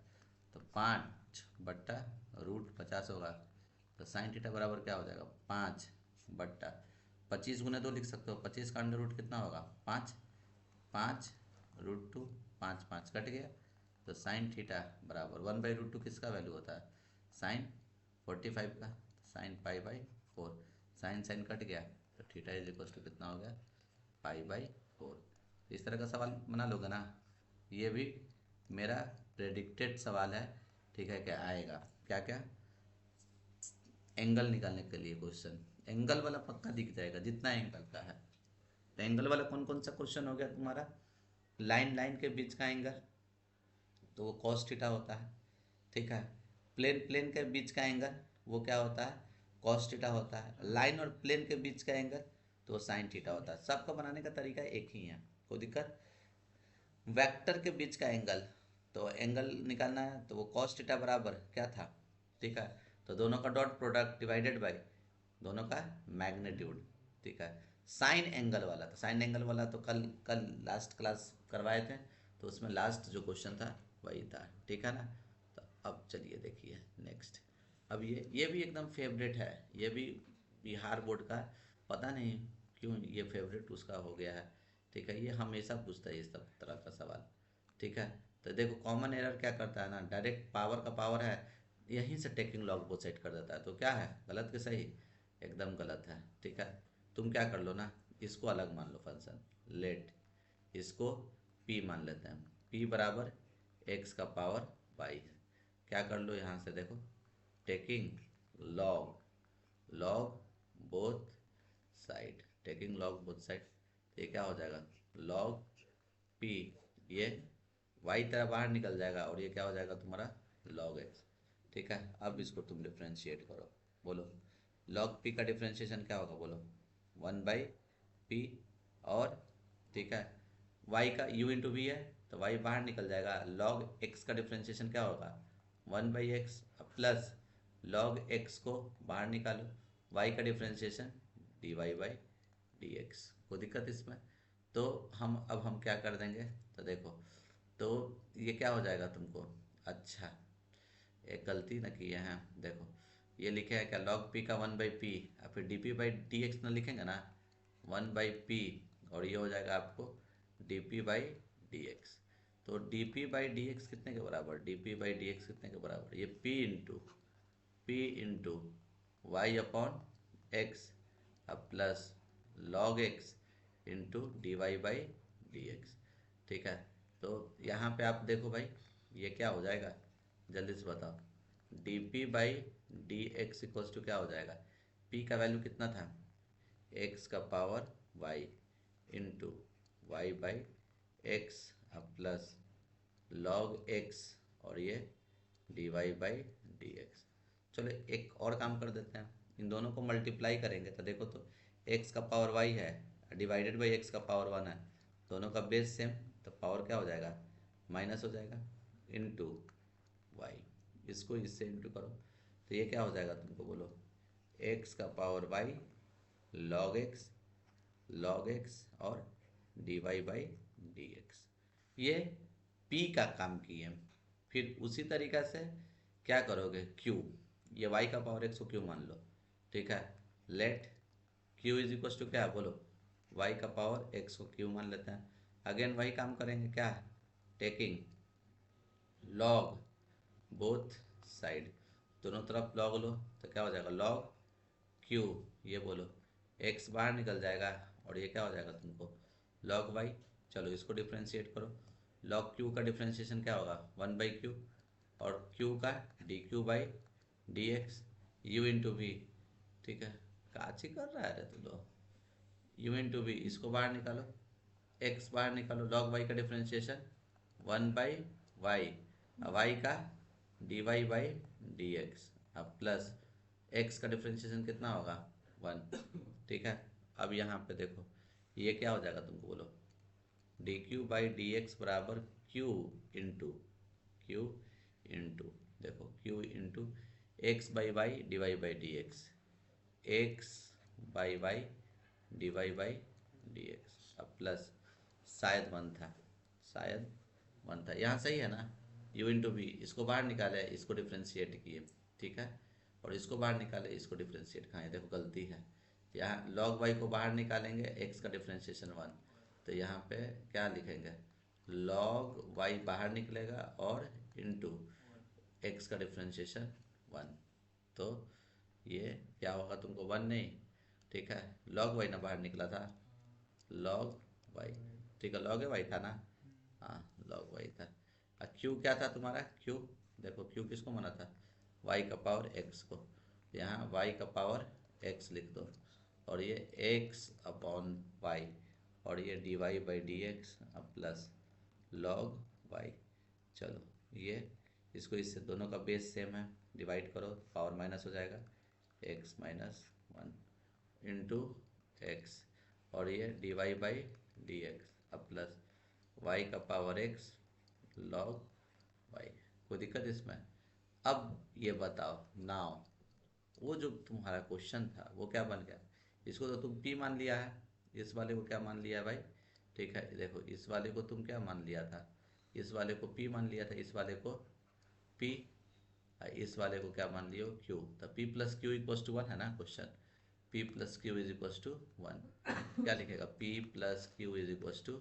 तो 5/√50 होगा। तो साइन थीटा बराबर क्या हो जाएगा, 5/25 × 2 लिख सकते हो, 25 का अंडर रूट कितना होगा 5, 5 √2, 5 5 कट गया, तो साइन थीटा बराबर 1/√2 किसका वैल्यू होता है? साइन 45 का। साइन पाई/4, साइन साइन कट गया तो थीटा इज इक्वल टू कितना हो गया? पाई/4। इस तरह का सवाल बना लोगे ना, ये भी मेरा प्रेडिक्टेड सवाल है। ठीक है, क्या आएगा, क्या क्या एंगल निकालने के लिए क्वेश्चन, एंगल वाला पक्का दिख जाएगा जितना एंगल का है। तो एंगल वाला कौन कौन सा क्वेश्चन हो गया तुम्हारा? लाइन लाइन के बीच का एंगल तो वो कॉस थीटा होता है। ठीक है, प्लेन प्लेन के बीच का एंगल वो क्या होता है? कॉस थीटा होता है। लाइन और प्लेन के बीच का एंगल तो वो साइन थीटा होता है। सबका बनाने का तरीका एक ही है, कोई दिक्कत? वेक्टर के बीच का एंगल, तो एंगल निकालना है तो वो कॉस थीटा बराबर क्या था? ठीक है, तो दोनों का डॉट प्रोडक्ट डिवाइडेड बाय दोनों का मैग्नीट्यूड। ठीक है, साइन एंगल वाला, तो साइन एंगल वाला तो कल कल लास्ट क्लास करवाए थे, तो उसमें लास्ट जो क्वेश्चन था वही था। ठीक है ना? तो अब चलिए देखिए नेक्स्ट। अब ये भी एकदम फेवरेट है, ये भी बिहार बोर्ड का, पता नहीं क्यों ये फेवरेट उसका हो गया है। ठीक है, ये हमेशा पूछता है इस सब तरह का सवाल। ठीक है, तो देखो कॉमन एरर क्या करता है ना, डायरेक्ट पावर का पावर है, यहीं से टेकिंग लॉग को सेट कर देता है। तो क्या है, गलत कि सही? एकदम गलत है। ठीक है, तुम क्या कर लो ना, इसको अलग मान लो फंक्शन, लेट इसको p मान लेते हैं, p बराबर x का पावर y। क्या कर लो यहाँ से देखो, taking log both side, taking log both side, ये क्या हो जाएगा? लॉग p, ये y तरह बाहर निकल जाएगा और ये क्या हो जाएगा तुम्हारा? Log x। ठीक है, अब इसको तुम डिफ्रेंशिएट करो, बोलो लॉग p का डिफ्रेंशिएशन क्या होगा? बोलो 1/p। और ठीक है, y का u इंटू वी है तो y बाहर निकल जाएगा। log x का डिफ्रेंशिएशन क्या होगा? 1/x प्लस log x को बाहर निकालो, y का डिफ्रेंशिएशन dy/dx। कोई दिक्कत इसमें? तो हम क्या कर देंगे, तो देखो, तो ये क्या हो जाएगा तुमको? अच्छा, एक गलती ना किए हैं, देखो ये लिखे है क्या, log p का 1/p और फिर dp/dx ना लिखेंगे ना, 1/p, और ये हो जाएगा आपको dp/dx। तो dp/dx कितने के बराबर? dp/dx कितने के बराबर? ये p into Y upon X अब plus log x into dy/dx। ठीक है, तो यहाँ पे आप देखो भाई, ये क्या हो जाएगा, जल्दी से बताओ। dp/dx इक्वल्स टू क्या हो जाएगा? p का वैल्यू कितना था? x का पावर y इंटू y/x अब प्लस log x और ये dy/dx। चलो एक और काम कर देते हैं, इन दोनों को मल्टीप्लाई करेंगे तो देखो, तो x का पावर y है डिवाइडेड बाई x का पावर 1 है, दोनों का बेस सेम, तो पावर क्या हो जाएगा? माइनस हो जाएगा इंटू y। इसको इससे इंटू करो तो ये क्या हो जाएगा तुमको, बोलो x का पावर y log x और dy/dx। ये p का काम किए। फिर उसी तरीका से क्या करोगे, q, ये y का पावर x को q मान लो। ठीक है, let q is equal to क्या, बोलो y का पावर x को q मान लेते हैं। अगेन वही काम करेंगे, क्या, टेकिंग लॉग बोथ साइड, दोनों तरफ लॉग लो तो क्या हो जाएगा? लॉग q, ये बोलो x बाहर निकल जाएगा और ये क्या हो जाएगा तुमको? Log y। चलो इसको डिफ्रेंशिएट करो, लॉग q का डिफ्रेंशिएशन क्या होगा? 1/q और q का dq/dx u इंटू वी। ठीक है, काची कर रहा है रे तू लोग, u इंटू वी, इसको बाहर निकालो, x बाहर निकालो, log y का डिफ्रेंशिएशन 1/y, y का dy/dx अब प्लस x का डिफ्रेंशिएशन कितना होगा? 1। ठीक है, अब यहाँ पे देखो ये क्या हो जाएगा तुमको, बोलो dq/dx बराबर q इंटू देखो q into x/y dy/dx, x/y dy/dx अब प्लस शायद वन था यहाँ, सही है ना? u इंटू वी, इसको बाहर निकाले इसको डिफ्रेंशिएट किए। ठीक है, और इसको बाहर निकाले इसको डिफ्रेंशिएट खाए, देखो गलती है, यहाँ log y को बाहर निकालेंगे x का डिफ्रेंशिएशन 1, तो यहाँ पे क्या लिखेंगे? लॉग वाई बाहर निकलेगा और इनटू एक्स का डिफ्रेंशिएशन 1। तो ये क्या होगा तुमको 1 नहीं, ठीक है, लॉग वाई ना बाहर निकला था, लॉग वाई, ठीक है, लॉग वाई था ना, हाँ लॉग वाई था। और क्यू क्या था तुम्हारा, क्यू देखो क्यू किसको माना था, वाई का पावर एक्स को, यहाँ वाई का पावर एक्स लिख दो और ये एक्स अपॉन वाई और ये d Y by D x plus log y. चलो ये इसको इससे दोनों का बेस सेम है, डिवाइड करो पावर माइनस हो जाएगा, एक्स माइनस 1 इंटू एक्स और ये d Y by D x अब प्लस वाई का पावर एक्स लॉग वाई। कोई दिक्कत इसमें? अब ये बताओ नाउ, वो जो तुम्हारा क्वेश्चन था वो क्या बन गया, इसको तो तुम पी मान लिया है, इस वाले को क्या मान लिया है भाई, ठीक है, देखो इस वाले को तुम क्या मान लिया था, इस वाले को पी मान लिया था, इस वाले को पी, इस वाले को क्या मान लियो क्यू, तो p plus q equals to 1 है ना question, p plus q is equals to 1, क्या लिखेगा, p plus q is equals to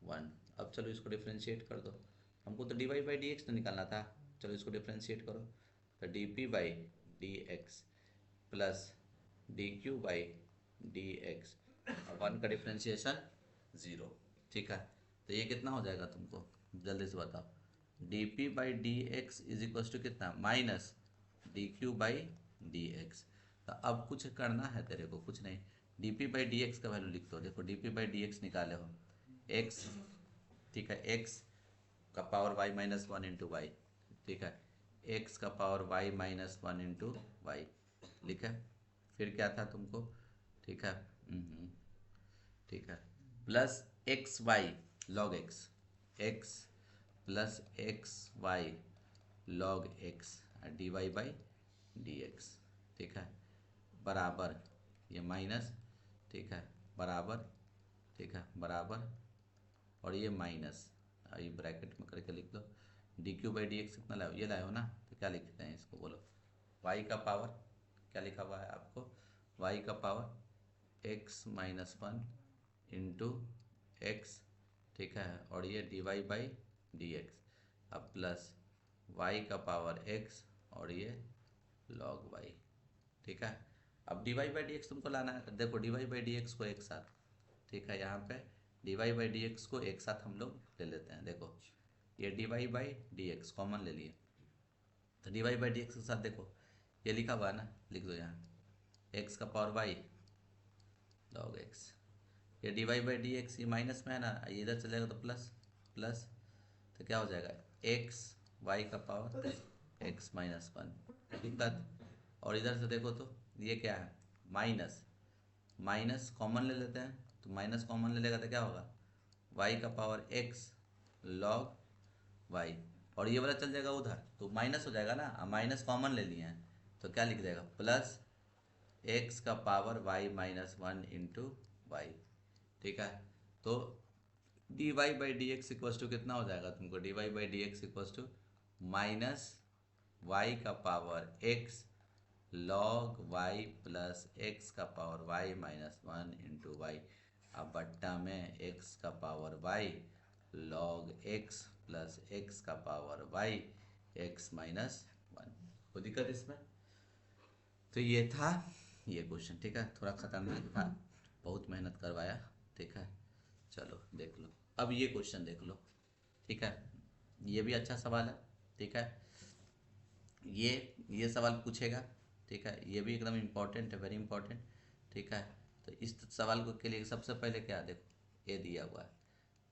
1। अब चलो इसको डिफ्रेंशिएट कर दो, हमको तो D Y by D x तो निकालना था, चलो इसको डिफ्रेंशिएट करो, तो d P by D x plus D Q by D x, 1 का डिफ्रेंशिएशन 0, ठीक है, तो ये कितना हो जाएगा तुमको जल्दी से बताओ, D P by D x is equal to कितना, minus D Q by D x. तो अब कुछ करना है तेरे को, कुछ नहीं, D P by D X का वैल्यू लिख दो, देखो D P by D X निकाले हो, एक्स, ठीक है, एक्स का power Y minus 1 into Y, ठीक है, एक्स का power Y minus 1 into Y लिखा, फिर क्या था तुमको, ठीक है, ठीक है, plus x y log x, x plus x y log x d Y by D x, ठीक है, बराबर ये माइनस, ठीक है, बराबर, ठीक है, बराबर और ये माइनस, ये ब्रैकेट में करके लिख दो, D Q by D x कितना लाओ, ये लाओ ना, तो क्या लिखते हैं इसको बोलो, वाई का पावर क्या लिखा हुआ है आपको, वाई का power x minus 1 into x, ठीक है, और ये d Y by D x अब प्लस वाई का पावर एक्स और ये लॉग वाई, ठीक है। अब d Y by D x तुमको लाना है, देखो d Y by D x को एक साथ, ठीक है, यहाँ पे d Y by D x को एक साथ हम लोग ले लेते हैं, देखो ये d Y by D x common ले लिए, तो D Y by D x के साथ देखो ये लिखा हुआ है ना, लिख दो यहाँ एक्स का पावर वाई लॉग एक्स, ये d Y by D x ये माइनस में है ना, ये इधर चलेगा तो प्लस प्लस, तो क्या हो जाएगा एक्स वाई का पावर एक्स माइनस 1, दिक्कत, और इधर से देखो तो ये क्या है माइनस, माइनस कॉमन ले लेते हैं, तो माइनस कॉमन ले लेगा तो क्या होगा वाई का पावर एक्स लॉग वाई, और ये वाला चल जाएगा उधर तो माइनस हो जाएगा ना, माइनस कॉमन ले लिए हैं तो क्या लिख देगा प्लस एक्स का power Y minus 1 into Y, ठीक है, तो D Y by D X equals to कितना हो जाएगा तुमको, D Y by D X equals to minus Y का power x log Y plus X का power Y minus 1 into Y, अब बट्टा में एक्स का power Y log X plus X का पावर वाई एक्स माइनस 1, कोई दिक्कत इसमें? तो ये था ये क्वेश्चन, ठीक है, थोड़ा खतरनाक था, बहुत मेहनत करवाया, ठीक है, चलो देख लो, अब ये क्वेश्चन देख लो, ठीक है, ये भी अच्छा सवाल है, ठीक है, ये सवाल पूछेगा, ठीक है, ये भी एकदम इम्पोर्टेंट है, वेरी इंपॉर्टेंट, ठीक है, तो इस सवाल को के लिए सबसे पहले क्या देखो ये दिया हुआ है,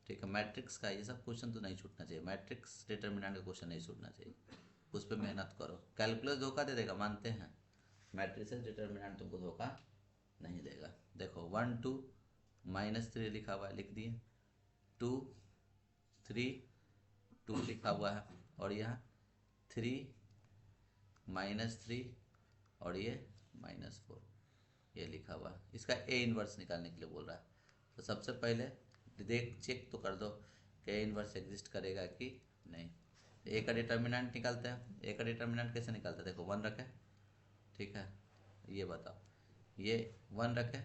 ठीक है, मैट्रिक्स का ये सब क्वेश्चन तो नहीं छूटना चाहिए, मैट्रिक्स डिटर्मिनेंट का क्वेश्चन नहीं छूटना चाहिए, उस पर मेहनत करो, कैलकुलस धोखा दे देगा मानते हैं, मैट्रिसेस डिटर्मिनेंट तुमको धोखा नहीं देगा, देखो 1 2 -3 लिखा हुआ है, लिख दिए 2 3 2 लिखा हुआ है, और यहाँ 3 -3 और ये -4 ये लिखा हुआ है, इसका ए इन्वर्स निकालने के लिए बोल रहा है, तो सबसे पहले देख चेक तो कर दो कि ए इन्वर्स एग्जिस्ट करेगा कि नहीं, ए का डिटर्मिनेंट निकालते हैं, ए का डिटर्मिनेंट कैसे निकालते हैं, देखो 1 रखें, ठीक है, ये बताओ ये 1 रखें,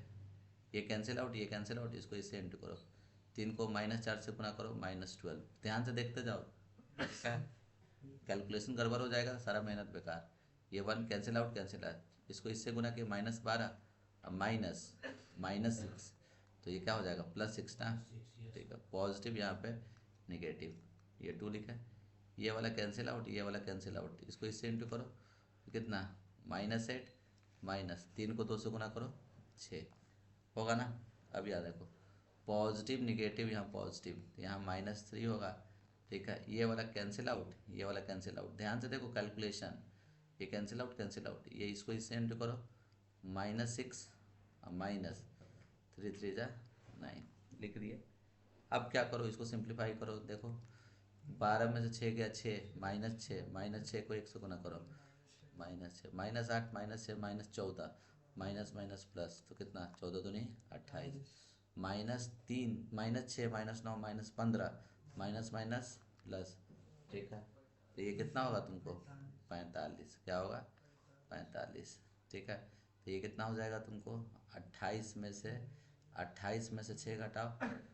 ये कैंसिल आउट, ये कैंसिल आउट, इसको इससे इंटू करो, 3 को -4 से गुना करो -12। ध्यान से देखते जाओ, कैलकुलेशन गड़बड़ हो जाएगा, सारा मेहनत बेकार। ये 1 कैंसिल आउट, कैंसिल आउट। इसको इससे गुना किया -12, अब -6, तो ये क्या हो जाएगा +6 ना। ठीक है, पॉजिटिव यहाँ पे निगेटिव, ये 2 लिखा है। ये वाला कैंसिल आउट, ये वाला कैंसिल आउट, इसको इससे इंटू करो तो कितना -8 -3 को 2 से गुना करो 6 होगा ना। अब याद रखो पॉजिटिव निगेटिव, यहाँ पॉजिटिव तो यहाँ -3 होगा। ठीक है, ये वाला कैंसिल आउट, ये वाला कैंसिल आउट। ध्यान से देखो कैलकुलेशन, ये कैंसिल आउट, ये इसको इससे इंटू करो -6 -3 3 जा 9 लिख दिए। अब क्या करो, इसको सिंप्लीफाई करो। देखो 12 में से 6 गया 6, -6 को 1 से गुना करो -6 -8 -6 -14, माइनस माइनस प्लस तो कितना 14 दूनी 28, -3 -6 -9 -15, माइनस माइनस प्लस। ठीक है, तो ये कितना होगा तुमको 45, क्या होगा 45। ठीक है, तो ये कितना हो जाएगा तुमको 28 में से 6 घटाओ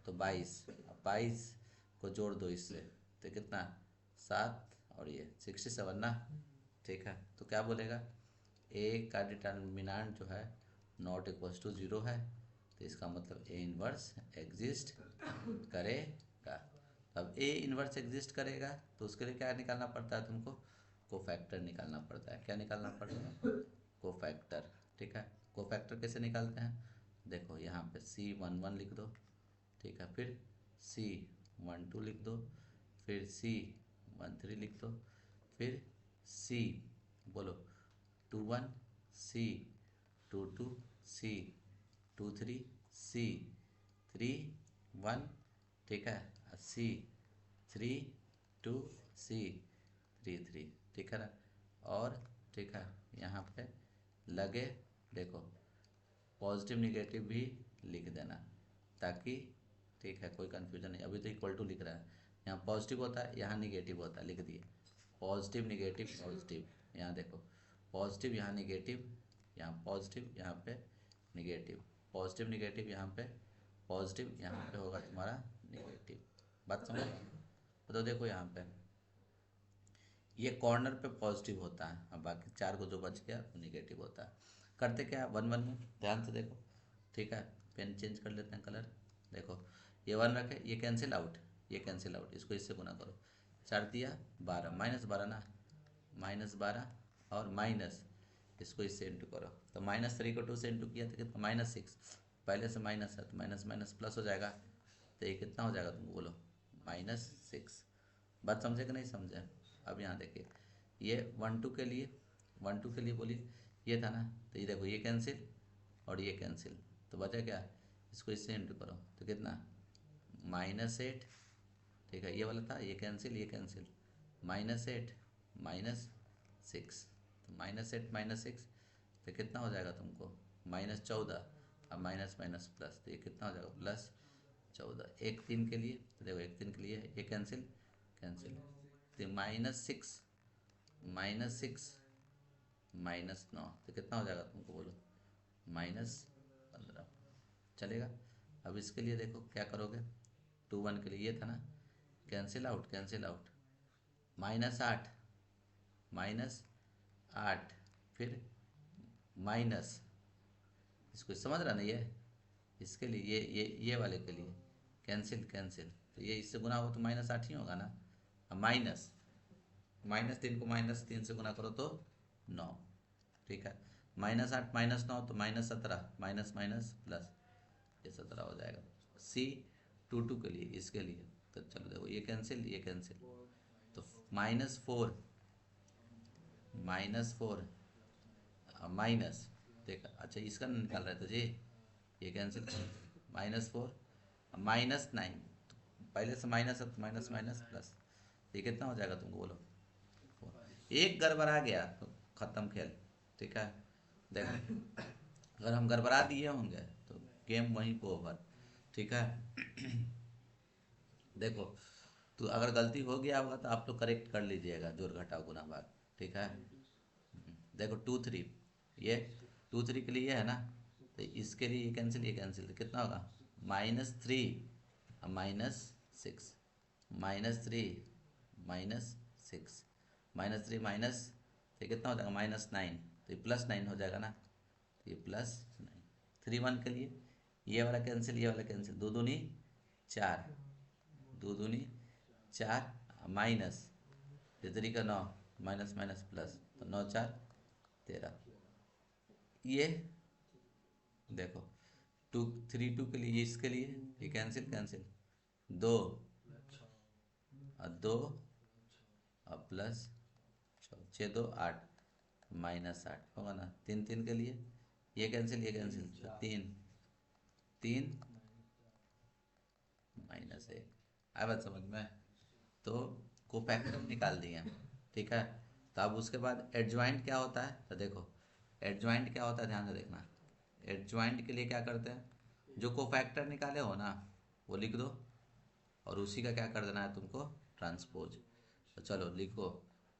तो 22, अब 22 को जोड़ दो इससे तो कितना 7 और ये 67 ना। ठीक है, तो क्या बोलेगा ए का डिटर्मिनेंट जो है नॉट इक्वल्स टू 0 है, तो इसका मतलब ए इन्वर्स एग्जिस्ट करेगा। अब ए इन्वर्स एग्जिस्ट करेगा तो उसके लिए क्या निकालना पड़ता है तुमको, कोफैक्टर निकालना पड़ता है। क्या निकालना पड़ता है, कोफैक्टर। ठीक है, कोफैक्टर कैसे निकालते हैं, देखो यहाँ पे C11 लिख दो। ठीक है, फिर C12 लिख दो, फिर C13 लिख दो, फिर C बोलो 21, C22, C23, C31। ठीक है, C32, C33। ठीक है ना। और ठीक है, यहाँ पे लगे देखो पॉजिटिव निगेटिव भी लिख देना ताकि ठीक है कोई कन्फ्यूजन नहीं। अभी तो इक्वल टू लिख रहा है, यहाँ पॉजिटिव होता है यहाँ निगेटिव होता है, लिख दिए पॉजिटिव निगेटिव पॉजिटिव। यहाँ देखो पॉजिटिव यहाँ निगेटिव, यहाँ पॉजिटिव यहाँ पे निगेटिव, पॉजिटिव निगेटिव यहाँ पे पॉजिटिव, यहाँ पे होगा तुम्हारा निगेटिव। बात समझ। तो देखो यहाँ पे ये कॉर्नर पे पॉजिटिव होता है, अब बाकी 4 को जो बच गया वो निगेटिव होता है। करते क्या 1 1 में, ध्यान से देखो। ठीक है, पेन चेंज कर लेते हैं कलर। देखो ये 1 रखे, ये कैंसिल आउट, ये कैंसिल आउट, इसको इससे गुना करो 4 दिया 12, -12 ना, -12 और माइनस इसको इससे इंटू करो तो -3 को 2 से इंटू किया तो कितना -6, पहले से माइनस है तो माइनस माइनस प्लस हो जाएगा, तो ये कितना हो जाएगा तुमको बोलो -6। बात समझे कि नहीं समझे। अब यहाँ देखिए ये 1 2 के लिए, 1 2 के लिए बोलिए ये था ना, तो ये देखो ये कैंसिल और ये कैंसिल तो बचा क्या, इसको इससे इंटू करो तो कितना -8। ठीक है, ये वाला था ये कैंसिल -8 -6, तो -8 -6 तो कितना हो जाएगा तुमको -14, अब माइनस माइनस प्लस तो ये कितना हो जाएगा +14। 1 3 के लिए तो देखो 1 3 के लिए ये कैंसिल तो -6 -9 तो कितना हो जाएगा तुमको बोलो -15 चलेगा। अब इसके लिए देखो क्या करोगे, 2 1 के लिए ये था ना, कैंसिल आउट -8 फिर माइनस, इसको समझ रहा ना ये, इसके लिए ये वाले के लिए कैंसिल तो ये इससे गुना हो तो -8 ही होगा ना। अब -3 को -3 से गुना करो तो 9। ठीक है, -8 -9 तो -17, माइनस माइनस प्लस ये 17 हो जाएगा। C22 के लिए इसके लिए तो चलो देखो ये कैंसिल तो -4 माइनस, देखा अच्छा इसका निकाल रहे थे जी, ये कैंसिल -4 -9, तो पहले से माइनस है तो माइनस माइनस प्लस, ये कितना हो जाएगा तुमको बोलो 4। एक गड़बड़ा गया तो ख़त्म खेल। ठीक है, देखो अगर हम गड़बड़ा दिए होंगे तो गेम वहीं को ओवर। ठीक है देखो तो अगर गलती हो गया होगा तो आप लोग करेक्ट कर लीजिएगा, जोड़ घटाव गुना भाग। ठीक है, देखो 2 3, ये 2 3 के लिए है ना, तो इसके लिए ये कैंसिल तो कितना होगा -3 -6, -3, -6, -3 माइनस, ये कितना हो जाएगा -9, तो ये +9 हो जाएगा ना, तो ये +9। 3 1 के लिए ये वाला कैंसिल, ये वाला कैंसिल, 2 दूनी 4, 2 दूनी 4, माइनस 3 का 9, माइनस माइनस प्लस, तो 9 4 13। ये देखो 2 3 2 के लिए, इसके लिए ये कैंसिल कैंसिल, 2 और 2 और प्लस 6 2 8, -8 होगा ना। 3 3 के लिए ये कैंसिल, तो 3 3 -1। आया बात समझ में? तो कोफैक्टर निकाल दिए हैं, ठीक है। तो अब उसके बाद एडजॉइंट क्या होता है, तो देखो एडजॉइंट क्या होता है, ध्यान से देखना। एडजॉइंट के लिए क्या करते हैं, जो कोफैक्टर निकाले हो ना वो लिख दो, और उसी का क्या कर देना है तुमको, ट्रांसपोज। तो चलो लिखो,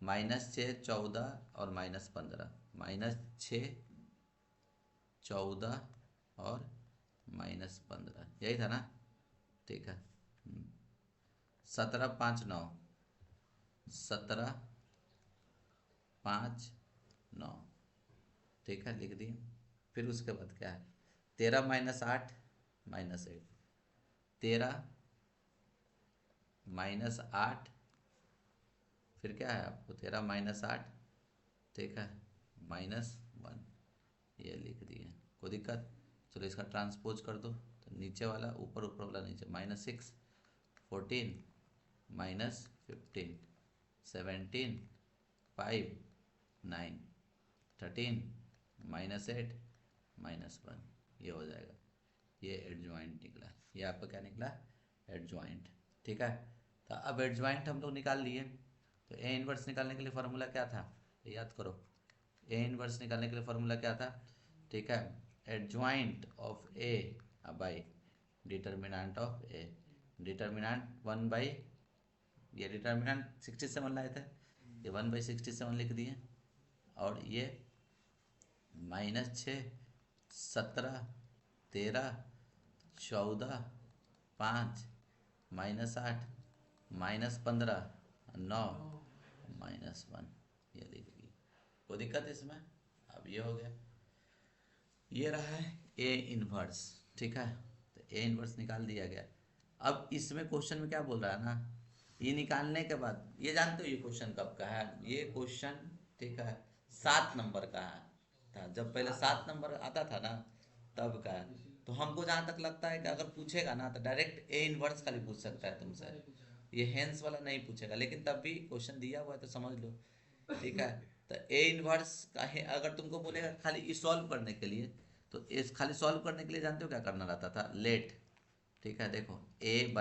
-6 14 और -15, -6 14 और -15, यही था ना, ठीक है। 17 5 9, 17 5 9, ठीक है, लिख दिए। फिर उसके बाद क्या है, 13 -8 -8, 13 -8, फिर क्या है आपको 13 -8, ठीक है, -1, ये लिख दिए। कोई दिक्कत? चलो इसका ट्रांसपोज कर दो, तो नीचे वाला ऊपर, ऊपर वाला नीचे, -6 14 -15 17 5 9 13 -8 -1, ये हो जाएगा। ये एडजॉइंट निकला, ये आपका क्या निकला, एडजॉइंट, ठीक है। तो अब एडजॉइंट हम लोग निकाल लिए, तो ए इनवर्स निकालने के लिए फार्मूला क्या था, याद करो। ए इनवर्स निकालने के लिए फार्मूला क्या था, ठीक है, adjoint of A by determinant of A. Determinant 1/, ये डिटर्मिनेंट 67 लाए थे, ये 1/67 लिख दिए, और ये -6 17 13 14 5 -8 -15 9 -1, ये लिख दिए। कोई दिक्कत इसमें? अब ये हो गया, ये रहा है ए इनवर्स, ठीक है। तो ए इनवर्स निकाल दिया गया। अब इसमें क्वेश्चन में क्या बोल रहा है ना, ये निकालने के बाद, ये जानते हो ये क्वेश्चन कब का है, ये क्वेश्चन, ठीक है, 7 नंबर का है था, जब पहले 7 नंबर आता था ना तब का है। तो हमको जहाँ तक लगता है कि अगर पूछेगा ना तो डायरेक्ट ए इनवर्स खाली पूछ सकता है तुमसे, ये हेंस वाला नहीं पूछेगा, लेकिन तब भी क्वेश्चन दिया हुआ है तो समझ लो, ठीक है। तो ए इनवर्स का है, अगर तुमको बोलेगा खाली ये सॉल्व करने के लिए, तो इस खाली सॉल्व करने के लिए जानते हो क्या करना रहता था, लेट, ठीक है। देखो ए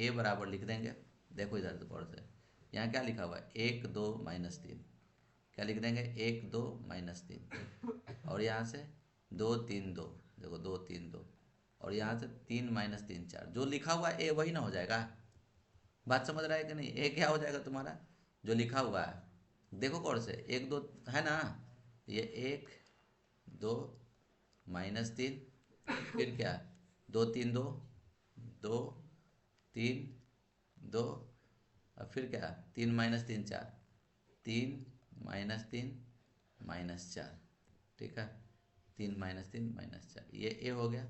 बराबर लिख देंगे, देखो इधर से गौर से, यहाँ क्या लिखा हुआ है 1 2 -3, क्या लिख देंगे 1 2 -3, और यहाँ से 2 3 2, देखो 2 3 2, और यहाँ से 3 -3 4, जो लिखा हुआ है ए वही ना हो जाएगा। बात समझ रहा है कि नहीं, ए क्या हो जाएगा तुम्हारा, जो लिखा हुआ है, देखो गौर से 1 2 है ना, ये 1 2 -3, फिर क्या 2 3 2 2 3 2, और फिर क्या 3 -3 4, 3 -3 -4, ठीक है, 3 -3 -4, ये ए हो गया।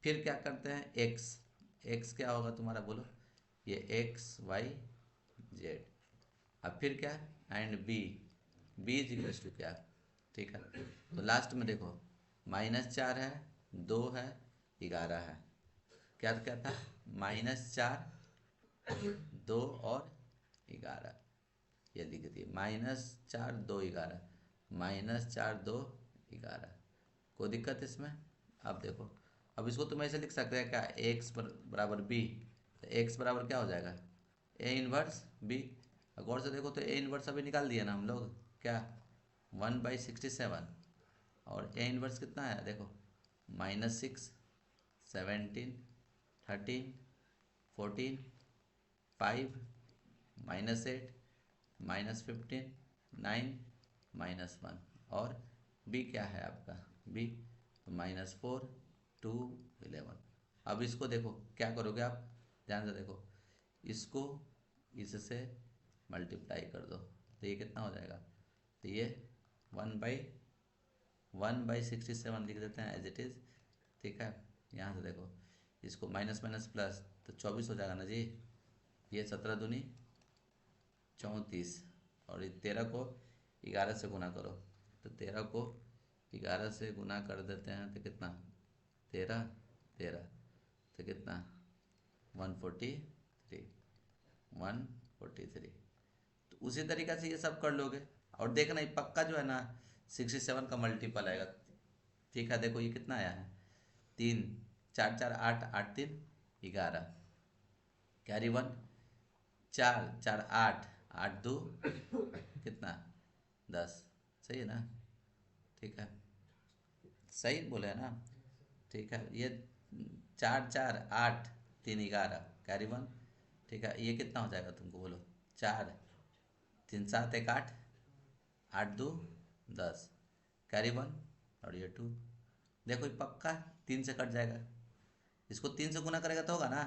फिर क्या करते हैं एक्स, एक्स क्या होगा तुम्हारा बोलो, ये एक्स वाई जेड। अब फिर क्या, and b, b is equals to क्या, ठीक है। तो लास्ट में देखो -4 है, 2 है, 11 है, क्या क्या था, -4 2 और 11, ये लिख दिए, -4 2 11, -4 2 11। कोई दिक्कत इसमें? अब देखो, अब इसको तुम ऐसे लिख सकते हैं क्या, एक्स बराबर बी, तो एक्स बराबर क्या हो जाएगा, ए इनवर्स बी। गौर से देखो तो ए इनवर्स अभी निकाल दिया ना हम लोग, क्या 1/67, और ए इनवर्स कितना है देखो, -6 17 13 14 5 -8 -15 9 -1, और बी क्या है आपका, बी -4 2 11, अब इसको देखो क्या करोगे आप, ध्यान से देखो, इसको इससे मल्टीप्लाई कर दो तो ये कितना हो जाएगा, तो ये 1/67 लिख देते हैं एज इट इज़। ठीक है, यहाँ से देखो इसको माइनस माइनस प्लस तो 24 हो जाएगा ना जी। ये 17 दूनी 34 और ये 13 को 11 से गुना करो, तो 13 को 11 से गुना कर देते हैं तो कितना, 13 13 तो कितना 143 143। तो उसी तरीक़ा से ये सब कर लोगे और देखना ये पक्का जो है ना 67 का मल्टीपल आएगा। ठीक है, देखो ये कितना आया है, 3 4 4 8 8 3 11, कैरी 1, 4 4 8 8 2 कितना 10, सही है ना। ठीक है, सही बोले है ना। ठीक है, ये 4 4 8 3 11 कैरी 1। ठीक है, ये कितना हो जाएगा तुमको बोलो, 4 3 7 1 8 8 2 10 कैरी 1 और ये 2। देखो ये पक्का 3 से कट जाएगा, इसको 3 से गुना करेगा तो होगा ना।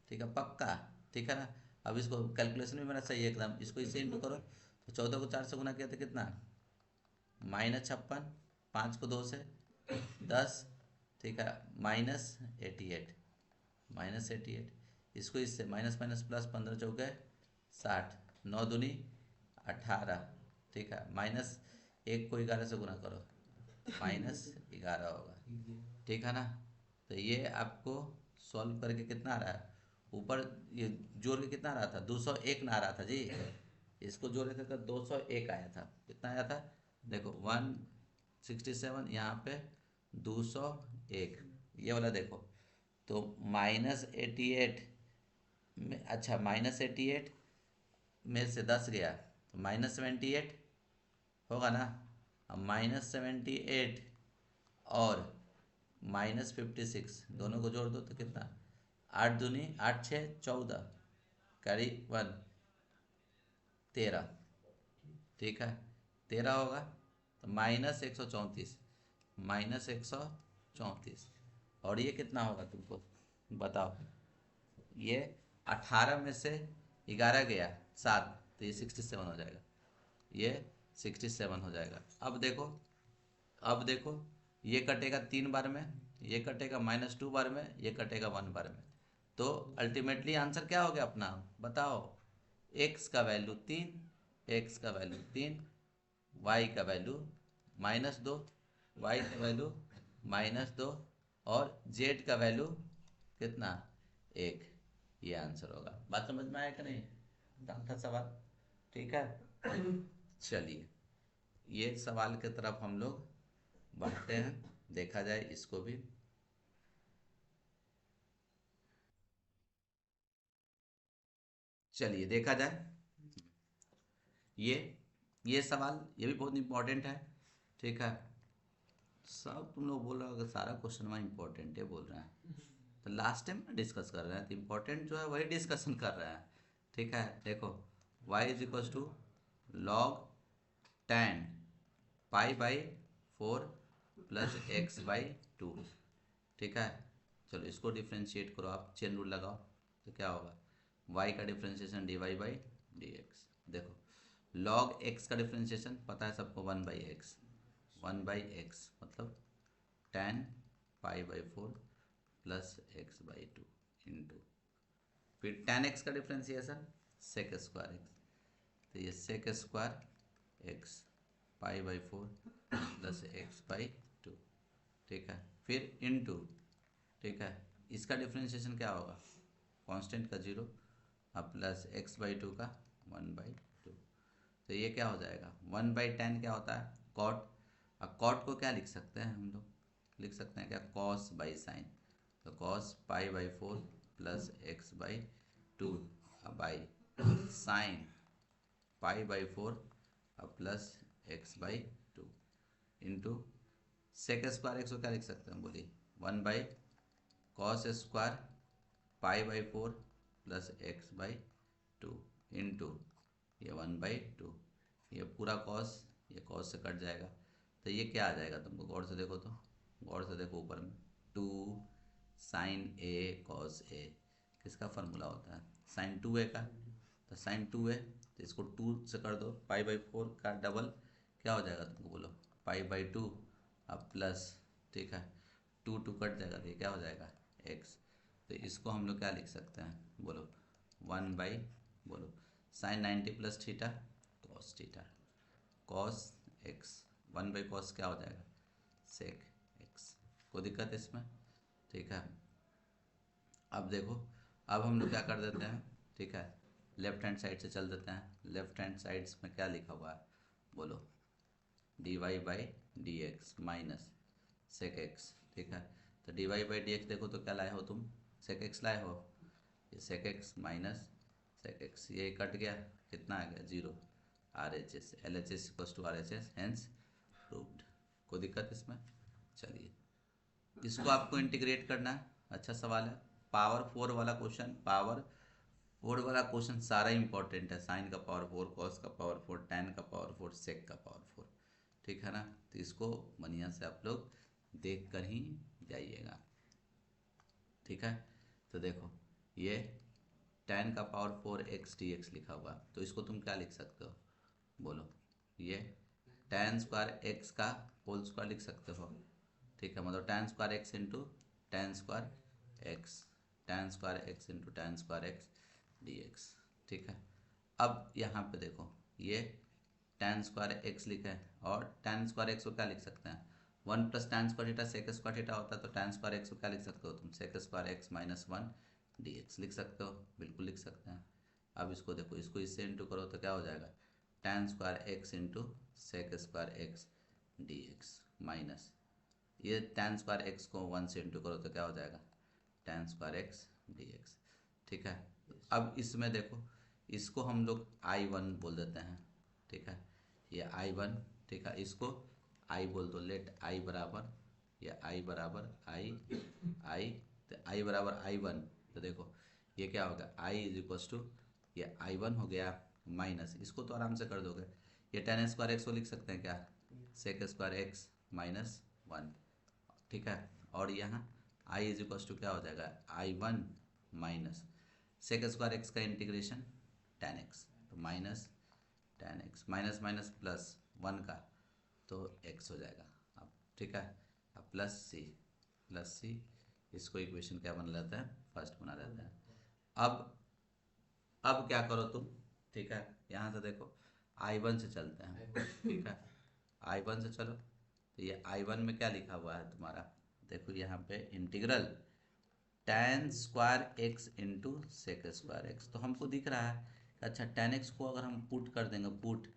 ठीक है, पक्का। ठीक है ना। अब इसको कैलकुलेशन भी मेरा सही है एकदम, इसको इससे इंटू करो तो 14 को 4 से गुना किया तो कितना -56, 5 को 2 से 10। ठीक है, -88 -88, इसको इससे माइनस माइनस प्लस 15 चौके 60, 9 दूनी 18। ठीक है, माइनस 1 को 11 से गुना करो -11 होगा। ठीक है ना। तो ये आपको सॉल्व करके कितना आ रहा है, ऊपर ये जोड़ के कितना आ रहा था 201 ना आ रहा था जी, इसको जोड़े थे तो 201 आया था। कितना आया था देखो 167, यहाँ पे 201, ये वाला देखो तो -88 में, अच्छा -88 में से 10 गया तो -78 होगा ना। अब -78 और -56 दोनों को जोड़ दो तो कितना, 8 दूनी 8 6 14 कैरी 1 13। ठीक है, 13 होगा तो -134 -134 और ये कितना होगा तुमको बताओ, ये 18 में से 11 गया 7 तो ये 67 हो जाएगा, ये 67 हो जाएगा। अब देखो ये कटेगा 3 बार में, ये कटेगा -2 बार में, ये कटेगा 1 बार में, तो अल्टीमेटली आंसर क्या हो गया अपना बताओ, x का वैल्यू 3, x का वैल्यू 3, y का वैल्यू -2, y का वैल्यू -2 और z का वैल्यू कितना 1। ये आंसर होगा। बात समझ में आया कि नहीं, था सवाल। ठीक है, चलिए ये सवाल की तरफ हम लोग बढ़ते हैं, देखा जाए इसको भी। चलिए देखा जाए ये ये सवाल, ये भी बहुत इंपॉर्टेंट है। ठीक है, सब तुम लोग बोल रहे हो कि सारा क्वेश्चन में इंपॉर्टेंट है बोल रहे हैं, तो लास्ट टाइम डिस्कस कर रहे हैं तो इम्पोर्टेंट जो है वही डिस्कशन कर रहे हैं। ठीक है, देखो y is equal to log 10 π/4 plus x/2। ठीक है, चलो इसको डिफ्रेंशिएट करो, आप चेन रूल लगाओ तो क्या होगा, y का डिफ्रेंशिएशन dy/dx। देखो log x का डिफ्रेंशिएशन पता है सबको 1/x, 1/x मतलब 10 π/4 प्लस x/2 इंटू फिर 10x का डिफ्रेंशिएशन सेक स्क्वायर एक्स, तो ये सेक स्क्वायर एक्स π/4 प्लस x/2। ठीक है, फिर इनटू, ठीक है, इसका डिफ्रेंशिएशन क्या होगा कांस्टेंट का 0 अब प्लस x/2 का 1/2। तो ये क्या हो जाएगा 1/10 क्या होता है कॉट। अब कॉट को क्या लिख सकते हैं हम लोग, लिख सकते हैं क्या कॉस बाई साइन, तो cos π/4 plus x/2 by sine π/4 अब plus x/2 into sec square X को क्या लिख सकते हैं बोलिए 1/cos square π/4 plus x/2 into ये 1/2, ये पूरा कॉस, ये कॉस से कट जाएगा तो ये क्या आ जाएगा तुमको गौर से देखो, तो गौर से देखो ऊपर में 2 साइन ए कॉस ए किसका फार्मूला होता है? साइन 2a का। तो साइन 2a, तो इसको 2 से कर दो, पाई/4 का डबल क्या हो जाएगा तुमको बोलो? पाई/2 अब प्लस, ठीक है, 2 कट जाएगा तो ये क्या हो जाएगा? x। तो इसको हम लोग क्या लिख सकते हैं बोलो? 1 बोलो sine 90 plus theta cos theta, cos x 1/cos क्या हो जाएगा? सेक x। कोई दिक्कत है इसमें? ठीक है। अब देखो, अब हम लोग क्या कर देते हैं, ठीक है, लेफ्ट हैंड साइड से चल देते हैं। लेफ्ट हैंड साइड्स में क्या लिखा हुआ है बोलो? dy/dx माइनस सेक x, ठीक है। तो dy/dx देखो तो क्या लाए हो तुम? सेक x लाए हो। ये sec x minus sec x, ये कट गया, कितना आ गया? 0। RHS LHS equals to RHS, hence proved. कोई दिक्कत इसमें? चलिए, इसको आपको इंटीग्रेट करना है। अच्छा सवाल है। पावर 4 वाला क्वेश्चन, पावर 4 वाला क्वेश्चन सारा इंपॉर्टेंट है। साइन का पावर 4, कॉस का पावर 4, टैन का पावर 4, सेक का पावर 4, ठीक है ना। तो इसको बढ़िया से आप लोग देख कर ही जाइएगा, ठीक है। तो देखो, ये टैन का पावर 4x dx लिखा हुआ, तो इसको तुम क्या लिख सकते हो बोलो? ये टैन स्क्वायर x का होल स्क्वायर लिख सकते हो, ठीक है। मतलब tan square x into tan square x, tan square x into tan square x dx, ठीक है। अब यहाँ पे देखो, ये टैन स्क्वायर x लिखा है, और टैन स्क्वायर x को क्या लिख सकते हैं? 1 plus tan square theta sec square theta होता है। तो टैन स्क्वायर x को क्या लिख सकते हो तुम? Sec square x minus 1 dx लिख सकते हो, बिल्कुल लिख सकते हैं। अब इसको देखो, इसको इससे इंटू करो तो क्या हो जाएगा? Tan square x into sec square x dx minus, ये टैन स्क्वायर x को 1 से इंटू करो तो क्या हो जाएगा? टैन स्क्वायर x dx, ठीक है। अब इसमें देखो, इसको हम लोग I1 बोल देते हैं, ठीक है। ये I1, ठीक है, इसको I बोल दो। लेट I बराबर, या I बराबर I, तो I बराबर I1। तो देखो ये क्या होगा? I इज इक्वल्स टू, ये I1 हो गया माइनस, इसको तो आराम से कर दोगे। ये टैन स्क्वायर एक्स को लिख सकते हैं क्या? सेक स्क्वायर एक्स माइनस 1, ठीक है। और यहाँ I इज इक्वल्स टू क्या हो जाएगा? I1 minus sec square x का इंटीग्रेशन टैन एक्स, तो minus tan x, minus minus plus 1 का, तो x हो जाएगा। अब ठीक है, अब प्लस सी, इसको इक्वेशन क्या बना लेते हैं? फर्स्ट बना लेते हैं। अब क्या करो तुम, ठीक है, यहाँ से देखो I1 से चलते हैं, ठीक है। I1 से चलो, तो ये I1 में क्या लिखा हुआ है तुम्हारा? देखो यहाँ पे integral tan square x into sec square x, तो हमको दिख रहा है अच्छा टैन एक्स को अगर हम पुट कर देंगे, पुट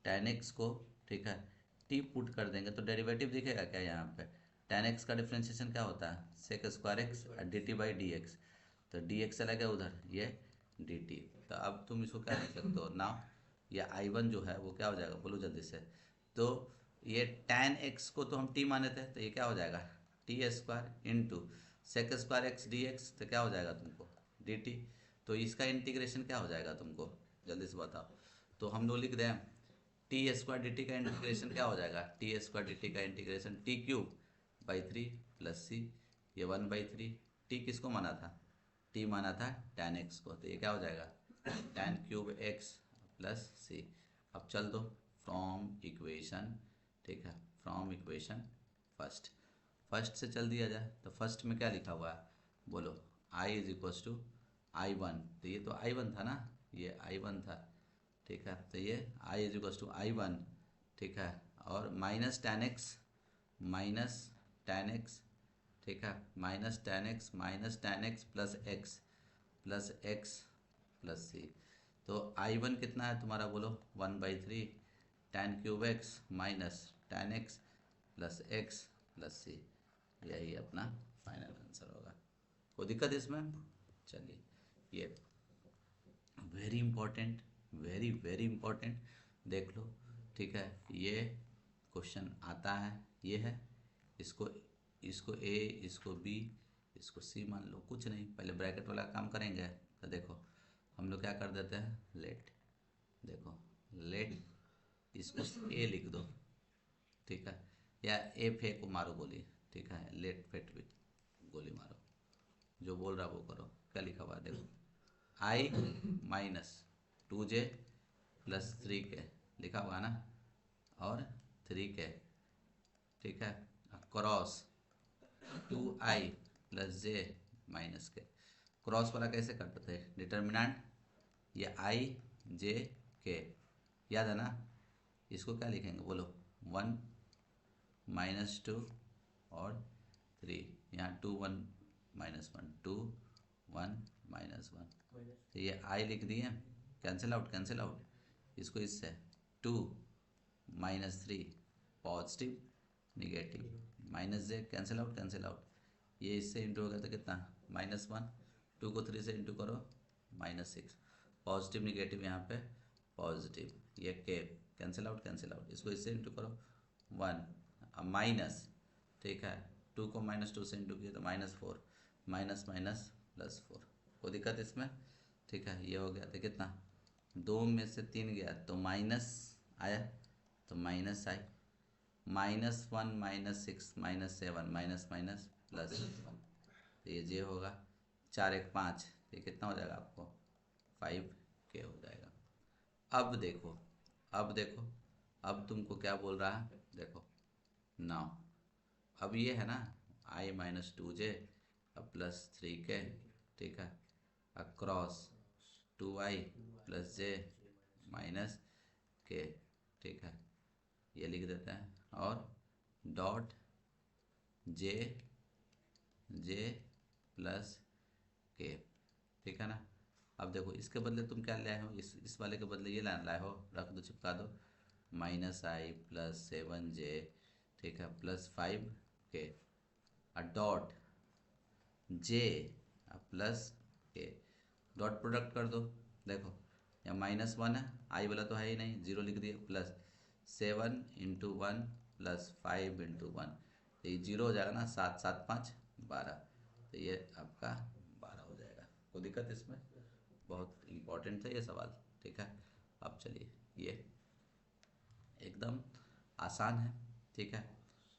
टैन एक्स को, ठीक है, टी पुट कर देंगे तो डेरिवेटिव दिखेगा क्या यहाँ पे? टैन एक्स का डिफ्रेंशिएशन क्या होता है? Sec square x d t by D x, तो डी एक्स चला गया उधर, ये डी टी। तो अब तुम इसको क्या लिख सकते हो ना? ये I1 जो है वो क्या हो जाएगा बोलो जल्दी से? तो ये टैन एक्स को तो हम टी माने थे, तो ये क्या हो जाएगा? T square into sec square x d x, तो क्या हो जाएगा तुमको? D t. तो इसका इंटीग्रेशन क्या हो जाएगा तुमको जल्दी से बताओ? तो हम लोग लिख दें टी स्क्वायर डी टी का इंटीग्रेशन क्या हो जाएगा? टी स्क्वायर डी टी का integration T cube by 3 plus C, ये 1/3। टी किसको माना था? टी माना था टैन एक्स को, तो ये क्या हो जाएगा? टैन क्यूब एक्स प्लस सी। अब चल दो फ्रॉम इक्वेशन, ठीक है, फ्रॉम इक्वेशन फर्स्ट से चल दिया जाए, तो फर्स्ट में क्या लिखा हुआ है बोलो? I is equals to I1, तो ये तो I1 था ना, ये I1 था, ठीक है। तो ये I is equals to I1, ठीक है, और minus tan x, minus tan X, ठीक है, minus tan X plus X plus C. तो I1 कितना है तुम्हारा बोलो? 1/3 tan cube X minus tan X plus C, यही अपना फाइनल आंसर होगा। कोई दिक्कत इसमें? चलिए, ये वेरी इंपॉर्टेंट, वेरी इंपॉर्टेंट, देख लो, ठीक है। ये क्वेश्चन आता है, ये है, इसको ए, इसको बी, इसको सी मान लो, कुछ नहीं, पहले ब्रैकेट वाला काम करेंगे। तो देखो हम लोग क्या कर देते हैं, लेट, देखो लेट, इसको ए लिख दो, ठीक है, या ए फे को मारो गोली, ठीक है, लेट फेट विथ गोली मारो, जो बोल रहा वो करो। क्या लिखा हुआ है देखो, आई माइनस 2j प्लस 3k लिखा हुआ ना, और 3k, ठीक है, क्रॉस 2i प्लस जे माइनस के। क्रॉस वाला कैसे करते थे, डिटर्मिनेंट ये आई जे के, याद है ना। इसको क्या लिखेंगे बोलो, 1 माइनस 2 और 3, यहाँ 2 1 माइनस 1 2 1 माइनस 1, तो ये आई लिख दिए, कैंसिल आउट कैंसिल आउट। इसको इससे 2 माइनस 3 पॉजिटिव निगेटिव, माइनस जे कैंसिल आउट कैंसिल आउट, ये इससे इंटू हो गया तो कितना -1, 2 को 3 से इंटू करो -6, पॉजिटिव निगेटिव यहाँ पे पॉजिटिव, ये के कैंसिल आउट, इसको इससे इंटू करो 1, अब माइनस, ठीक है, 2 को -2 से इंटू किया तो -4, माइनस माइनस +4, कोई दिक्कत इसमें, ठीक है। ये हो गया तो कितना, 2 में से 3 गया तो माइनस आया, तो माइनस आई, -1 -6 -7 माइनस माइनस +1, तो ये जे होगा 4 1 5, ये कितना हो जाएगा आपको 5k हो जाएगा। अब देखो, अब देखो, अब तुमको क्या बोल रहा है देखो, नाउ अब ये है ना i माइनस 2j अब प्लस 3k, ठीक है, अक्रॉस 2i प्लस जे माइनस के, ठीक है, ये लिख देते हैं, और डॉट जे जे प्लस के, ठीक है ना। अब देखो इसके बदले तुम क्या लाए हो, इस वाले के बदले ये लाए हो, रख दो चिपका दो, -i प्लस 7j, ठीक है, plus 5k, dot J plus के, डॉट प्रोडक्ट कर दो, देखो यहाँ -1 है, आई वाला तो है ही नहीं, 0 लिख दिए, प्लस 7 इंटू 1 प्लस 5 इंटू 1, तो ये 0 हो जाएगा ना, 7 7 5 12, तो ये आपका 12 हो जाएगा। कोई दिक्कत इसमें, बहुत इम्पोर्टेंट था ये सवाल, ठीक है। अब चलिए, ये एकदम आसान है, ठीक है,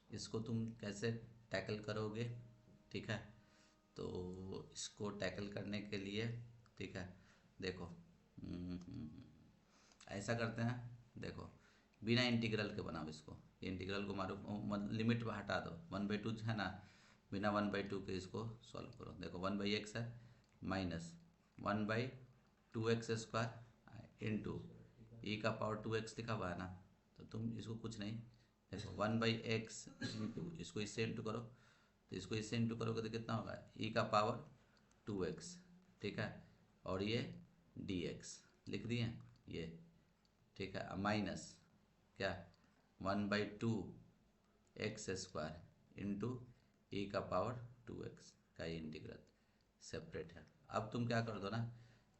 इसको तुम कैसे टैकल करोगे, ठीक है। तो इसको टैकल करने के लिए, ठीक है, देखो ऐसा करते हैं, देखो बिना इंटीग्रल के बनाओ इसको, ये इंटीग्रल को मारो, लिमिट हटा दो, 1/2 है ना, बिना 1/2 के इसको सॉल्व करो। देखो 1/x है, माइनस 1/2x² इंटू e⁻²x लिखा हुआ है ना, तो तुम इसको कुछ नहीं, देखो 1/x इंटू, इसको इससे इंटू करो, तो इसको इससे इंटू करोगे तो कितना होगा e⁻²x, ठीक है, और ये dx लिख दिए ये, ठीक है, अब माइनस क्या 1/2x² इंटू e⁻²x का ये इंटीग्रल सेपरेट है। अब तुम क्या कर दो ना,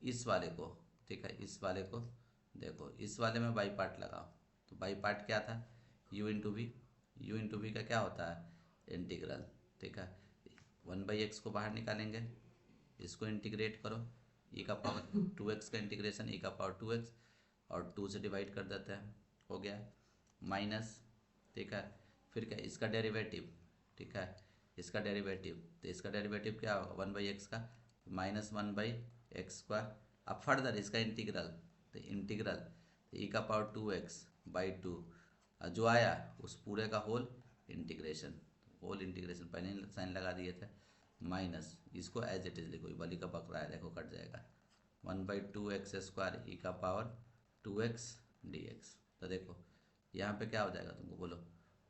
इस वाले को, ठीक है, इस वाले को देखो, इस वाले में बाई पार्ट लगाओ, तो बाई पार्ट क्या था, u into v, u into v का क्या होता है इंटीग्रल, ठीक है, 1/x को बाहर निकालेंगे, इसको इंटीग्रेट करो, e⁻²x का इंटीग्रेशन e⁻²x, और 2 से डिवाइड कर देते हैं, हो गया माइनस, ठीक है, फिर क्या इसका डेरिवेटिव, ठीक है, इसका डेरिवेटिव, तो इसका डेरिवेटिव क्या होगा 1/x का, -1/x², अब फर्दर इसका इंटीग्रल, तो इंटीग्रल e⁻²x/2, जो आया उस पूरे का होल इंटीग्रेशन, पहले ही साइन लगा दिए थे, माइनस इसको एज इट इज लिखो, बली का बकरा है, देखो कट जाएगा, 1/2x² e⁻²x dx, तो देखो यहाँ पे क्या हो जाएगा तुमको बोलो,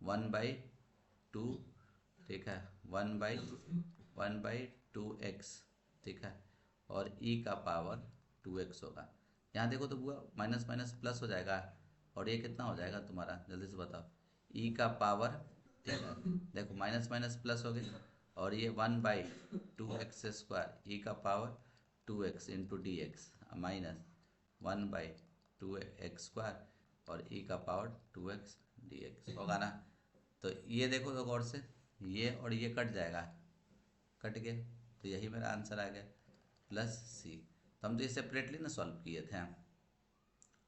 1/2, ठीक है, 1/2x, ठीक है, और e⁻²x होगा, यहाँ देखो तो पूरा माइनस माइनस प्लस हो जाएगा, और ये कितना हो जाएगा तुम्हारा, जल्दी से बताओ, e⁻², ठीक है, देखो माइनस माइनस प्लस हो गई, और ये 1/2x² e⁻²x into dx, minus 1/2x² और e⁻²x dx होगा ना। तो ये देखो तो गौर से, ये और ये कट जाएगा, कट गए, तो यही मेरा आंसर आ गया प्लस सी। तो हम तो ये सेपरेटली ना सॉल्व किए थे,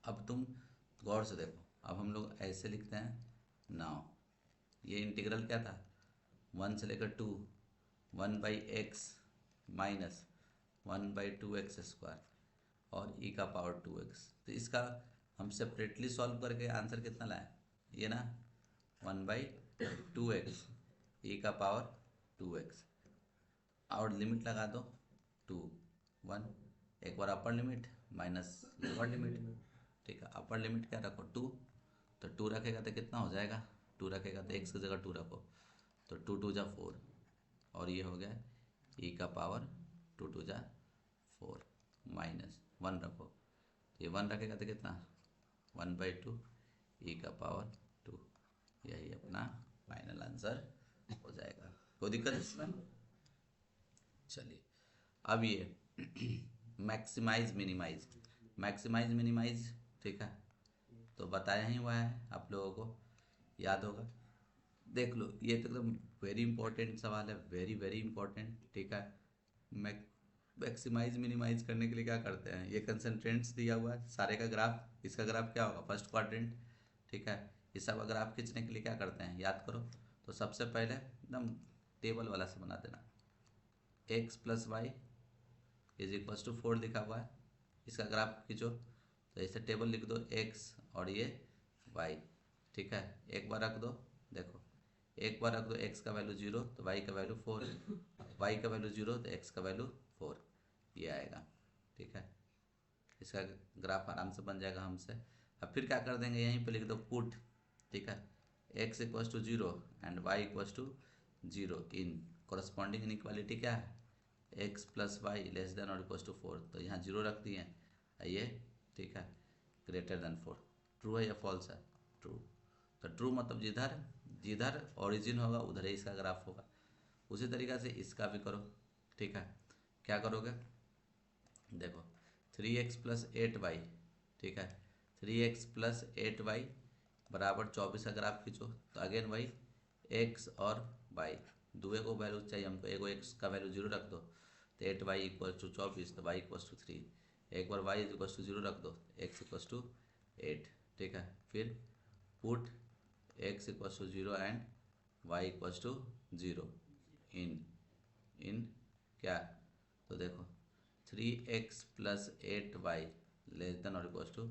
अब तुम गौर से देखो, अब हम लोग ऐसे लिखते हैं, नाउ ये इंटीग्रल क्या था, 1 से लेकर 2, 1/x माइनस 1/2x² और e का पावर 2x। तो इसका हम सेपरेटली सॉल्व करके आंसर कितना लाए, ये ना 1/2x e का पावर 2x, और लिमिट लगा दो 2 1, एक बार upper limit minus lower limit. ठीक है, अपर लिमिट क्या रखो 2, तो 2 रखेगा तो कितना हो जाएगा, 2 रखेगा तो x की जगह 2 रखो, तो 2 2 जा 4, और ये हो गया e का पावर 2 2 जा 4 माइनस 1 रखो, तो ये 1 रखेगा तो कितना 1/2 e का पावर 2। यही अपना फाइनल आंसर हो जाएगा। कोई दिक्कत इसमें? चलिए अब ये मैक्सिमाइज मिनिमाइज, मैक्सिमाइज मिनिमाइज, ठीक है, तो बताया ही हुआ है, आप लोगों को याद होगा। देख लो, ये तो एकदम वेरी इंपॉर्टेंट सवाल है, वेरी वेरी इंपॉर्टेंट। ठीक है, मैक्सिमाइज मिनिमाइज करने के लिए क्या करते हैं, ये कंसंट्रेंट्स दिया हुआ है सारे का ग्राफ, इसका ग्राफ क्या होगा फर्स्ट क्वाड्रेंट। ठीक है, इस सब का ग्राफ खींचने के लिए क्या करते हैं, याद करो। तो सबसे पहले एकदम टेबल वाला से बना देना, x plus y is equals to 4 लिखा हुआ है, इसका ग्राफ खींचो, तो ऐसे टेबल लिख दो x और ये y। ठीक है, एक बार रख दो, देखो एक बार रख दो x का वैल्यू 0 तो y का वैल्यू 4, y का वैल्यू 0 तो x का वैल्यू 4, ये आएगा। ठीक है, इसका ग्राफ आराम से बन जाएगा हमसे। अब फिर क्या कर देंगे, यहीं पे लिख दो पुट, ठीक है, x equals to 0 and y equals to 0 in corresponding inequality क्या है, x plus y less than और इक्वल्स टू 4, तो यहाँ 0 रख दिए ये। ठीक है, ग्रेटर देन 4, ट्रू है या फॉल्स है, ट्रू। तो ट्रू मतलब जिधर जिधर ओरिजिन होगा उधर ही इसका ग्राफ होगा। उसी तरीक़ा से इसका भी करो। ठीक है, क्या करोगे, देखो 3x प्लस 8y, ठीक है, 3x प्लस 8y बराबर 24 का ग्राफ खींचो, तो अगेन वही x और y दुए को वैल्यू चाहिए हमको, एगो x का वैल्यू 0 रख दो, तो 8y इक्वल टू 24, तो y इक्वल टू 3, एक बार y इक्वल टू 0 रख दो, x इक्वल टू 8। ठीक है, फिर put x equal to 0 and y equal to 0 in क्या, तो देखो 3x plus 8y less than और इक्वल टू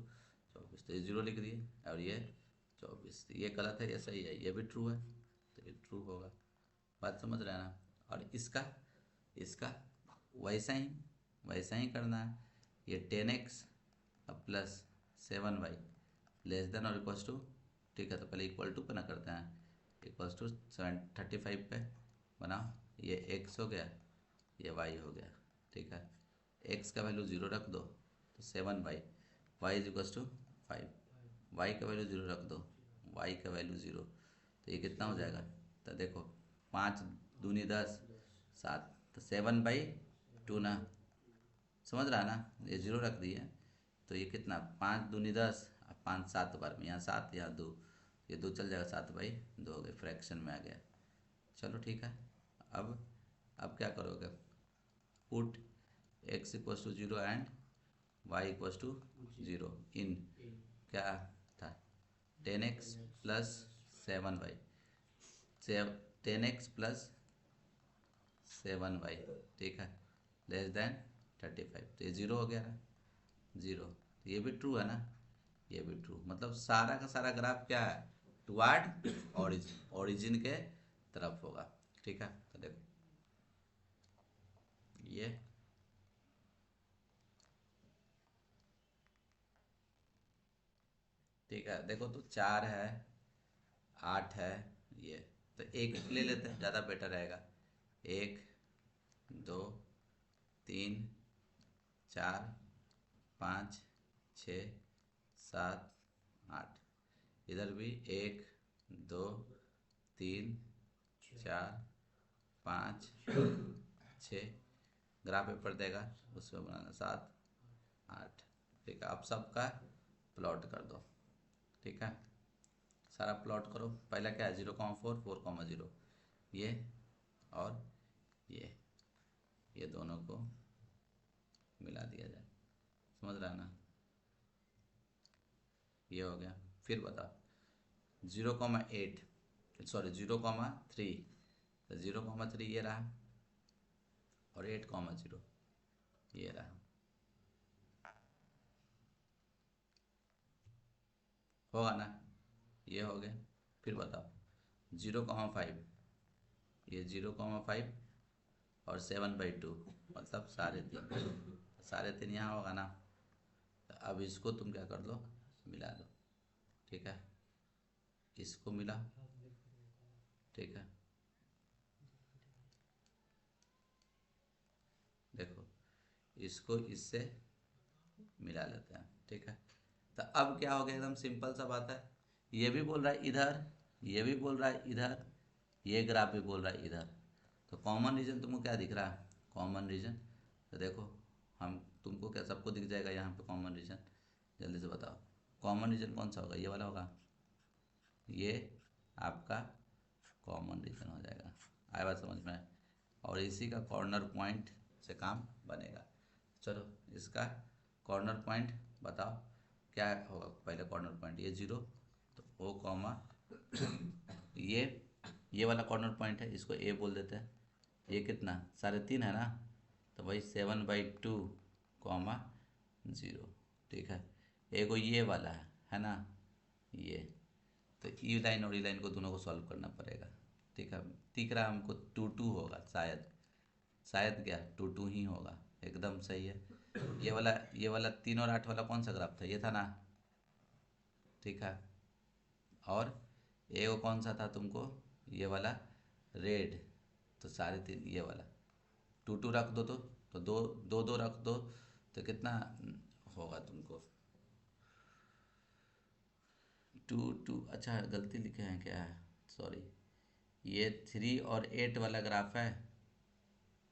24, तो ये 0 लिख दिए और ये 24, ये गलत है, ये सही है, ये भी ट्रू है, तो ये ट्रू होगा। बात समझ रहे हैं ना। और इसका इसका वैसा ही करना है, ये 10x plus 7y less than और इक्वल टू, ठीक है, तो पहले इक्वल टू पे ना करते हैं, इक्वल टू 35 पे बनाओ, ये x हो गया, ये y हो गया। ठीक है, x का वैल्यू 0 रख दो, तो 7y, y is equal to 5, y का वैल्यू 0 रख दो, y का वैल्यू 0, तो ये कितना हो जाएगा, तो देखो 5 दूनी 10 7, तो 7/2 ना, समझ रहा है ना, ये 0 रख दिए, तो ये कितना 5 दूनी 10, 5 7 बार में, यहाँ 7 यहाँ 2, ये 2 चल जाएगा, 7/2 हो गए, फ्रैक्शन में आ गया। चलो ठीक है, अब क्या करोगे, put x equals to 0 and y equals to 0 in क्या था 10x plus 7y, 10x plus 7y, ठीक है, लेस देन 35, तो ये 0 हो गया ना, 0, ये भी ट्रू है ना, ये भी ट्रू, मतलब सारा का सारा ग्राफ क्या है, टुवार्ड ओरिजिन के तरफ होगा। ठीक है, तो देखो ये ठीक है, देखो तो 4 है 8 है ये, तो एक ले लेते हैं, ज़्यादा बेटर रहेगा, 1 2 3 4 5 6 7 8, इधर भी 1 2 3 4 5 6, ग्राफ पेपर देगा उसमें बनाना 7 8। ठीक है, आप सबका प्लॉट कर दो। ठीक है, सारा प्लॉट करो, पहला क्या है 0,4 4,0, ये और ये दोनों को मिला दिया जाए, समझ रहा है ना, ये हो गया। फिर बताओ 0,8 सॉरी 0,3, तो 0,3 ये रहा, और 8,0 ये रहा, होगा ना, ये हो गया। फिर बताओ 0,5, ये 0,5 और 7/2 मतलब 3.5 यहाँ होगा ना। तो अब इसको तुम क्या कर लो, मिला लो, ठीक है, इसको मिला, ठीक है, देखो इसको इससे मिला लेते हैं, ठीक है। तो अब क्या हो गया, एकदम सिंपल सा बात है, ये भी बोल रहा है इधर, ये भी बोल रहा है इधर, ये ग्राफ भी बोल रहा है इधर। तो कॉमन रीजन तुमको क्या दिख रहा है, कॉमन रीजन, तो देखो हम तुमको क्या सबको दिख जाएगा यहाँ पे कॉमन रीजन, जल्दी से बताओ कॉमन रीजन कौन सा होगा, ये वाला होगा, ये आपका कॉमन रीजन हो जाएगा। आया बात समझ में, और इसी का कॉर्नर पॉइंट से काम बनेगा। चलो इसका कॉर्नर पॉइंट बताओ क्या होगा, पहले कॉर्नर पॉइंट ये 0, तो ओ कॉमा ये वाला कॉर्नर पॉइंट है, इसको ए बोल देते हैं। ये कितना 3.5 है ना, तो भाई 7/2 कॉमा 0, ठीक है। एगो ये वाला है ना, ये, तो ई लाइन और ई लाइन को दोनों को सॉल्व करना पड़ेगा, ठीक है। दिख रहा हमको 2 होगा, शायद क्या 2 ही होगा, एकदम सही है। ये वाला 3 और 8 वाला कौन सा ग्राफ था, ये था ना, ठीक है। और ये वो कौन सा था तुमको, ये वाला रेड, तो 3.5 ये वाला 2 रख दो, तो दो दो दो रख दो, तो कितना होगा तुमको 2 अच्छा गलती लिखे हैं क्या, सॉरी, ये 3 और 8 वाला ग्राफ है,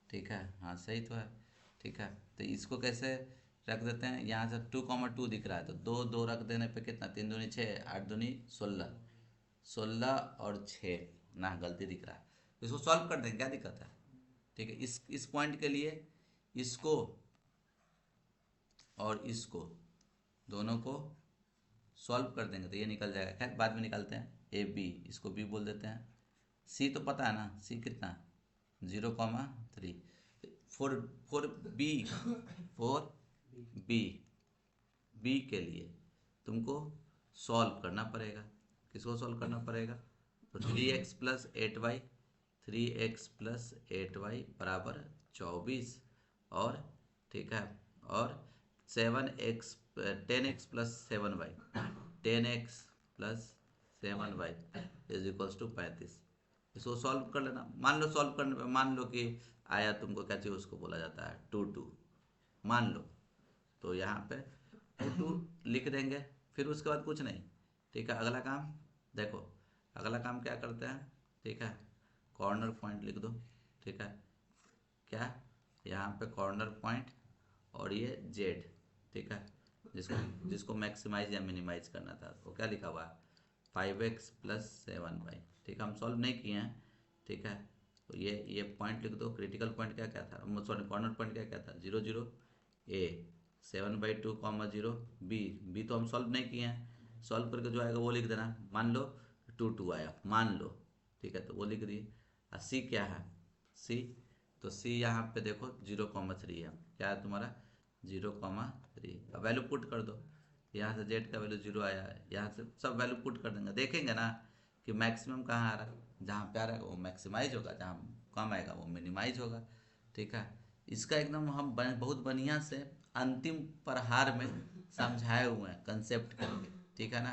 ठीक है, हाँ सही तो है, ठीक है। तो इसको कैसे रख देते हैं, यहाँ से 2,2 दिख रहा है, तो 2 रख देने पे कितना, 3 दूनी 6, 8 दूनी 16, 16 और 6 ना, गलती दिख रहा है, तो इसको सॉल्व कर देंगे, क्या दिक्कत है, ठीक है। इस पॉइंट के लिए इसको और इसको दोनों को सॉल्व कर देंगे तो ये निकल जाएगा, खैर बाद में निकालते हैं। ए बी, इसको बी बोल देते हैं। सी तो पता है ना, सी कितना 0,3, four four b four b b के लिए तुमको सॉल्व करना पड़ेगा, किसको सॉल्व करना पड़ेगा, तो 3x + 8y, 3x + 8y बराबर 24, और ठीक है, और 10x + 7y, 10x + 7y = 35। इसको सॉल्व कर लेना, मान लो सॉल्व करने पे मान लो कि आया तुमको क्या चाहिए, उसको बोला जाता है 2 मान लो, तो यहाँ पे 2 लिख देंगे, फिर उसके बाद कुछ नहीं, ठीक है। अगला काम देखो, अगला काम क्या करते हैं, ठीक है, कॉर्नर पॉइंट लिख दो, ठीक है, क्या यहाँ पे कॉर्नर पॉइंट और ये जेड, ठीक है, जिसको जिसको मैक्सिमाइज या मिनिमाइज करना था, तो क्या लिखा हुआ है 5x + 7y, ठीक है, हम सॉल्व नहीं किए हैं, ठीक है। तो ये पॉइंट लिख दो, क्रिटिकल पॉइंट क्या क्या था, सॉरी कॉर्नर पॉइंट क्या क्या था, 0 0 ए, 7/2 0 बी तो हम सॉल्व नहीं किए हैं, सॉल्व करके जो आएगा वो लिख देना, मान लो 2 आया, मान लो, ठीक है, तो वो लिख दिए। और सी क्या है, सी, तो सी यहाँ पे देखो 0,3 है, क्या है तुम्हारा 0,3, अब वैल्यू पुट कर दो, यहाँ से जेड का वैल्यू 0 आया है, यहाँ से सब वैल्यू पुट कर देंगे, देखेंगे ना कि मैक्सिमम कहाँ आ रहा है, जहाँ पे आ रहा है वो मैक्सिमाइज होगा, जहाँ कम आएगा वो मिनिमाइज होगा, ठीक है। इसका एकदम हम बहुत बढ़िया से अंतिम प्रहार में समझाए हुए हैं कंसेप्ट करके, ठीक है ना,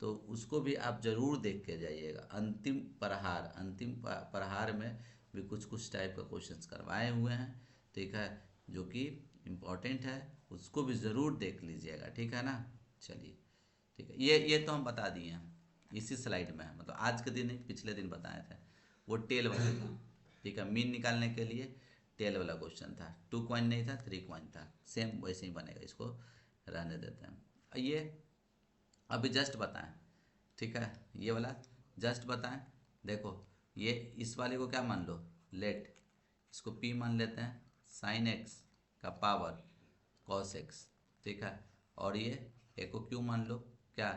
तो उसको भी आप जरूर देख के जाइएगा। अंतिम प्रहार में भी कुछ कुछ टाइप का क्वेश्चंस करवाए हुए हैं, ठीक है, जो कि इम्पोर्टेंट है, उसको भी ज़रूर देख लीजिएगा, ठीक है ना। चलिए ठीक है, ये तो हम बता दिए हैं, इसी स्लाइड में है, मतलब आज के दिन नहीं पिछले दिन बताए थे, वो टेल वाला था, ठीक है, मीन निकालने के लिए टेल वाला क्वेश्चन था, 2 कॉइन नहीं था, 3 कॉइन था, सेम वैसे ही बनेगा, इसको रहने देते हैं। ये अभी जस्ट बताएं, ठीक है, ये वाला जस्ट बताएं, देखो ये इस वाले को क्या मान लो, लेट, इसको p मान लेते हैं, sin x का पावर cos x, ठीक है, और ये एक को q मान लो, क्या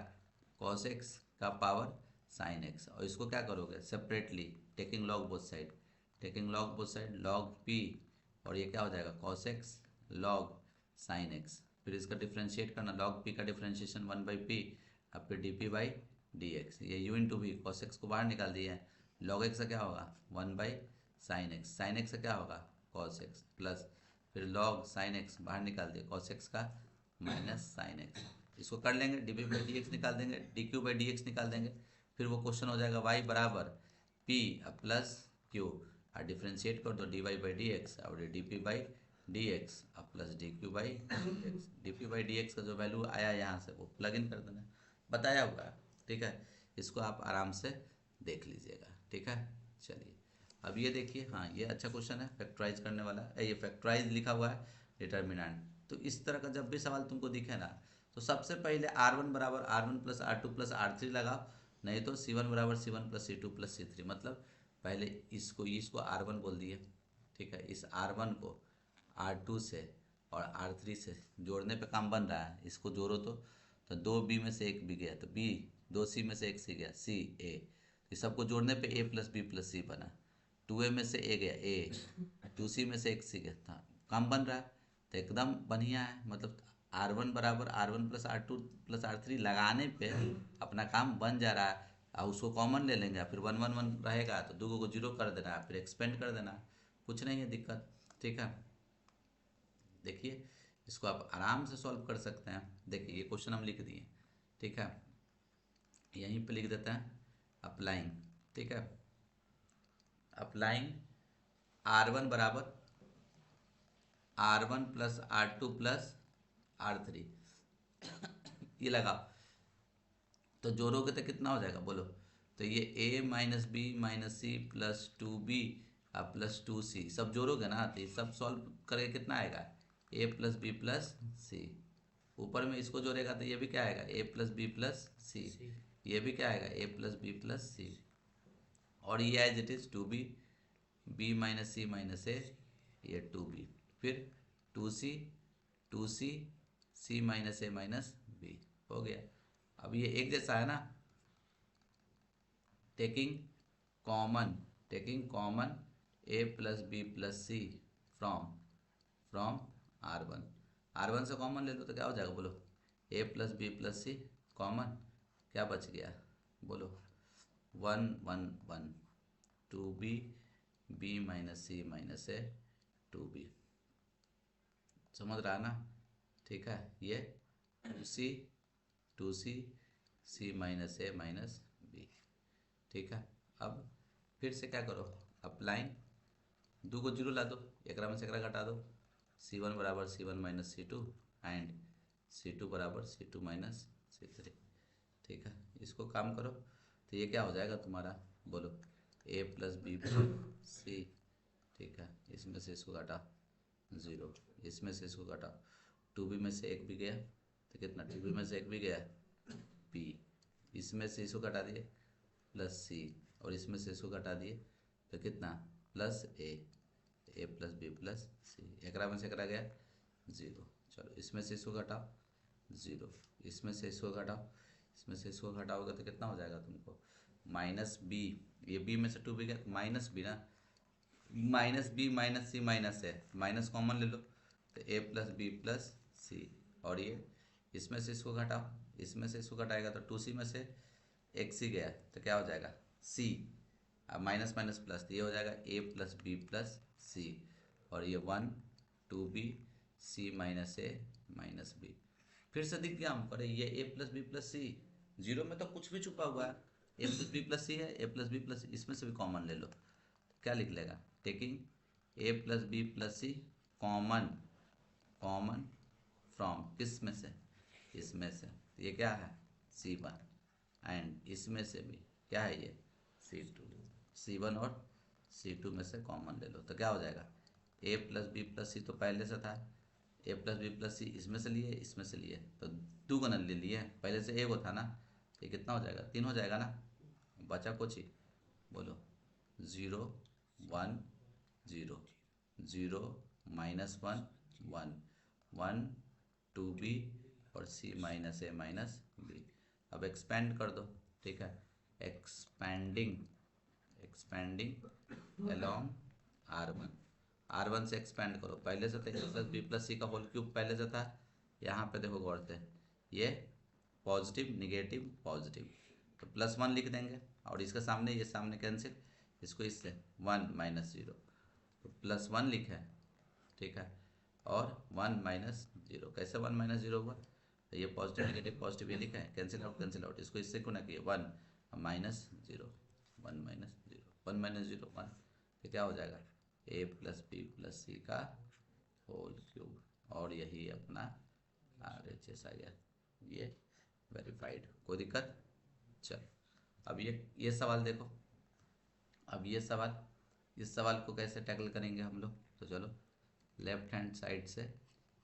cos x का पावर sin x, और इसको क्या करोगे separately taking log both side, taking log both side, log p और ये क्या हो जाएगा cos x log sin x। फिर इसका डिफ्रेंशिएट करना, log p का डिफ्रेंशिएशन 1/p, अब फिर dp बाई dx, ये u into v, cos x को बाहर निकाल दिया है, log x का क्या होगा 1/sin x, sin x का क्या होगा cos x, प्लस फिर log sin x बाहर निकाल दिया, cos x का माइनस sin x, इसको कर लेंगे, dp बाई dx निकाल देंगे, dq बाई dx निकाल देंगे, फिर वो क्वेश्चन हो जाएगा y बराबर p प्लस q, और डिफ्रेंशिएट कर दो dy बाई डी एक्स और D P by D x अब plus D Q by D X, D P by D X का जो वैल्यू आया यहाँ से वो प्लग इन कर देना, बताया हुआ है, ठीक है। इसको आप आराम से देख लीजिएगा, ठीक है। चलिए अब ये देखिए, हाँ ये अच्छा क्वेश्चन है, फैक्टराइज करने वाला है, ये फैक्टराइज लिखा हुआ है डिटर्मिनेंट। तो इस तरह का जब भी सवाल तुमको दिखे ना, तो सबसे पहले R1 बराबर R1 plus R2 plus R3 लगाओ, नहीं तो C1 बराबर C1 plus C2 plus C3, मतलब पहले इसको R1 बोल दिए, ठीक है। इस R1 को R2 से और R3 से जोड़ने पे काम बन रहा है, इसको जोड़ो तो 2B में से एक B गया तो B, 2C में से एक C गया C A, इस सबको जोड़ने पे A plus B plus C बना, 2A में से A गया A, 2C में से एक C गया था, काम बन रहा है, तो एकदम बढ़िया है, मतलब R1 बराबर R1 plus R2 plus R3 लगाने पे अपना काम बन जा रहा है, और उसको कॉमन ले लेंगे, फिर 1 1 1 रहेगा तो दो को जीरो कर देना, फिर एक्सपेंड कर देना, कुछ नहीं है दिक्कत, ठीक है। देखिए इसको आप आराम से सॉल्व कर सकते हैं, देखिए ये क्वेश्चन हम लिख दिए, ठीक है, यहीं पे लिख देते हैं अप्लाइंग, ठीक है। अप्लाइंग R1 बराबर R1 plus R2 plus R3 ये लगाओ, तो जोड़ोगे तो कितना हो जाएगा बोलो, तो ये a minus b minus c plus 2b plus 2c, सब जोड़ोगे ना तो ये सब सॉल्व करके कितना आएगा a प्लस बी प्लस सी, ऊपर में इसको जोड़ेगा तो ये भी क्या आएगा a plus B plus C, ये भी क्या आएगा a प्लस बी प्लस सी, और ये as it is 2b, b minus C minus A, ये 2b, फिर 2c 2c c माइनस ए माइनस बी, हो गया। अब ये एक जैसा है ना, taking common a plus B plus C from R1 से कॉमन ले लो तो क्या हो जाएगा बोलो, a plus B plus c common, क्या बच गया बोलो 1 1 1, 2b b minus C minus a 2b, समझ रहा है ना, ठीक है। ये 2c c माइनस ए माइनस बी, ठीक है। अब फिर से क्या करो, अप्लाइंग, दो को जीरो ला दो, एक में से एक घटा दो, C1 बराबर C1 minus C2 and C2 बराबर C2 माइनस C3, ठीक है। इसको काम करो तो ये क्या हो जाएगा तुम्हारा बोलो a प्लस बी प्लस सी, ठीक है, इसमें से इसको घटा 0, इसमें से इसको घटा 2b में से एक भी गया तो कितना 2b में से एक भी गया b, इसमें से इसको घटा दिए प्लस सी, और इसमें से इसको घटा दिए तो कितना प्लस ए प्लस बी प्लस सी, एक में से एक गया 0, चलो इसमें से इसको घटाओ 0, इसमें से इसको घटाओ, इसमें से इसको घटाओगे तो कितना हो जाएगा तुमको माइनस बी, ये बी में से 2b गया माइनस बी ना, माइनस बी माइनस सी माइनस है, माइनस कॉमन ले लो तो a प्लस बी प्लस सी, और ये इसमें से इसको घटाओ, इसमें से इसको घटाएगा तो 2c में से एक सी गया तो क्या हो जाएगा c, अब माइनस माइनस प्लस, तो ये हो जाएगा a प्लस बी प्लस सी, और ये 1 2b c माइनस ए माइनस बी, फिर से दिख गया हमको, अरे ये a plus B plus c, zero में तो कुछ भी छुपा हुआ है, a plus B plus c है, a प्लस बी प्लस, इसमें से भी कॉमन ले लो, क्या लिख लेगा taking a plus B plus c common from किस में से, इसमें से, तो ये क्या है C1 एंड इसमें से भी क्या है ये C2, C1 और C2 में से कॉमन ले लो तो क्या हो जाएगा a plus B plus C, तो पहले से था a प्लस बी प्लस सी, इसमें से लिए इसमें से लिए तो 2 गुना ले लिए, पहले से a वो था ना, ये कितना हो जाएगा 3 हो जाएगा ना, बचा कुछ ही बोलो 0 1 0 0 माइनस 1 1 1 2b और c माइनस ए माइनस बी, अब एक्सपेंड कर दो, ठीक है, एक्सपेंडिंग अलोंग R1, R1 से एक्सपेंड करो, पहले से था ए प्लस बी प्लस सी का होल क्यूब पहले से था। यहाँ पे देखो गौर से, ये पॉजिटिव निगेटिव पॉजिटिव, तो +1 लिख देंगे, और इसके सामने ये सामने कैंसिल, इसको इससे 1 माइनस 0, तो +1 लिखा है, ठीक है। और 1 माइनस 0, कैसे 1 माइनस 0 हुआ, तो ये पॉजिटिव निगेटिव पॉजिटिव ये लिखा है, कैंसिल आउट, इसको इससे क्यों ना किए 1 माइनस 0, 1 माइनस 0, 1 माइनस 0 1, तो क्या हो जाएगा ए प्लस बी प्लस सी का होल क्यूब, और यही अपना RHS आ गया, ये वेरीफाइड, कोई दिक्कत। चल अब ये सवाल देखो, अब ये सवाल, इस सवाल को कैसे टैकल करेंगे हम लोग, तो चलो लेफ्ट हैंड साइड से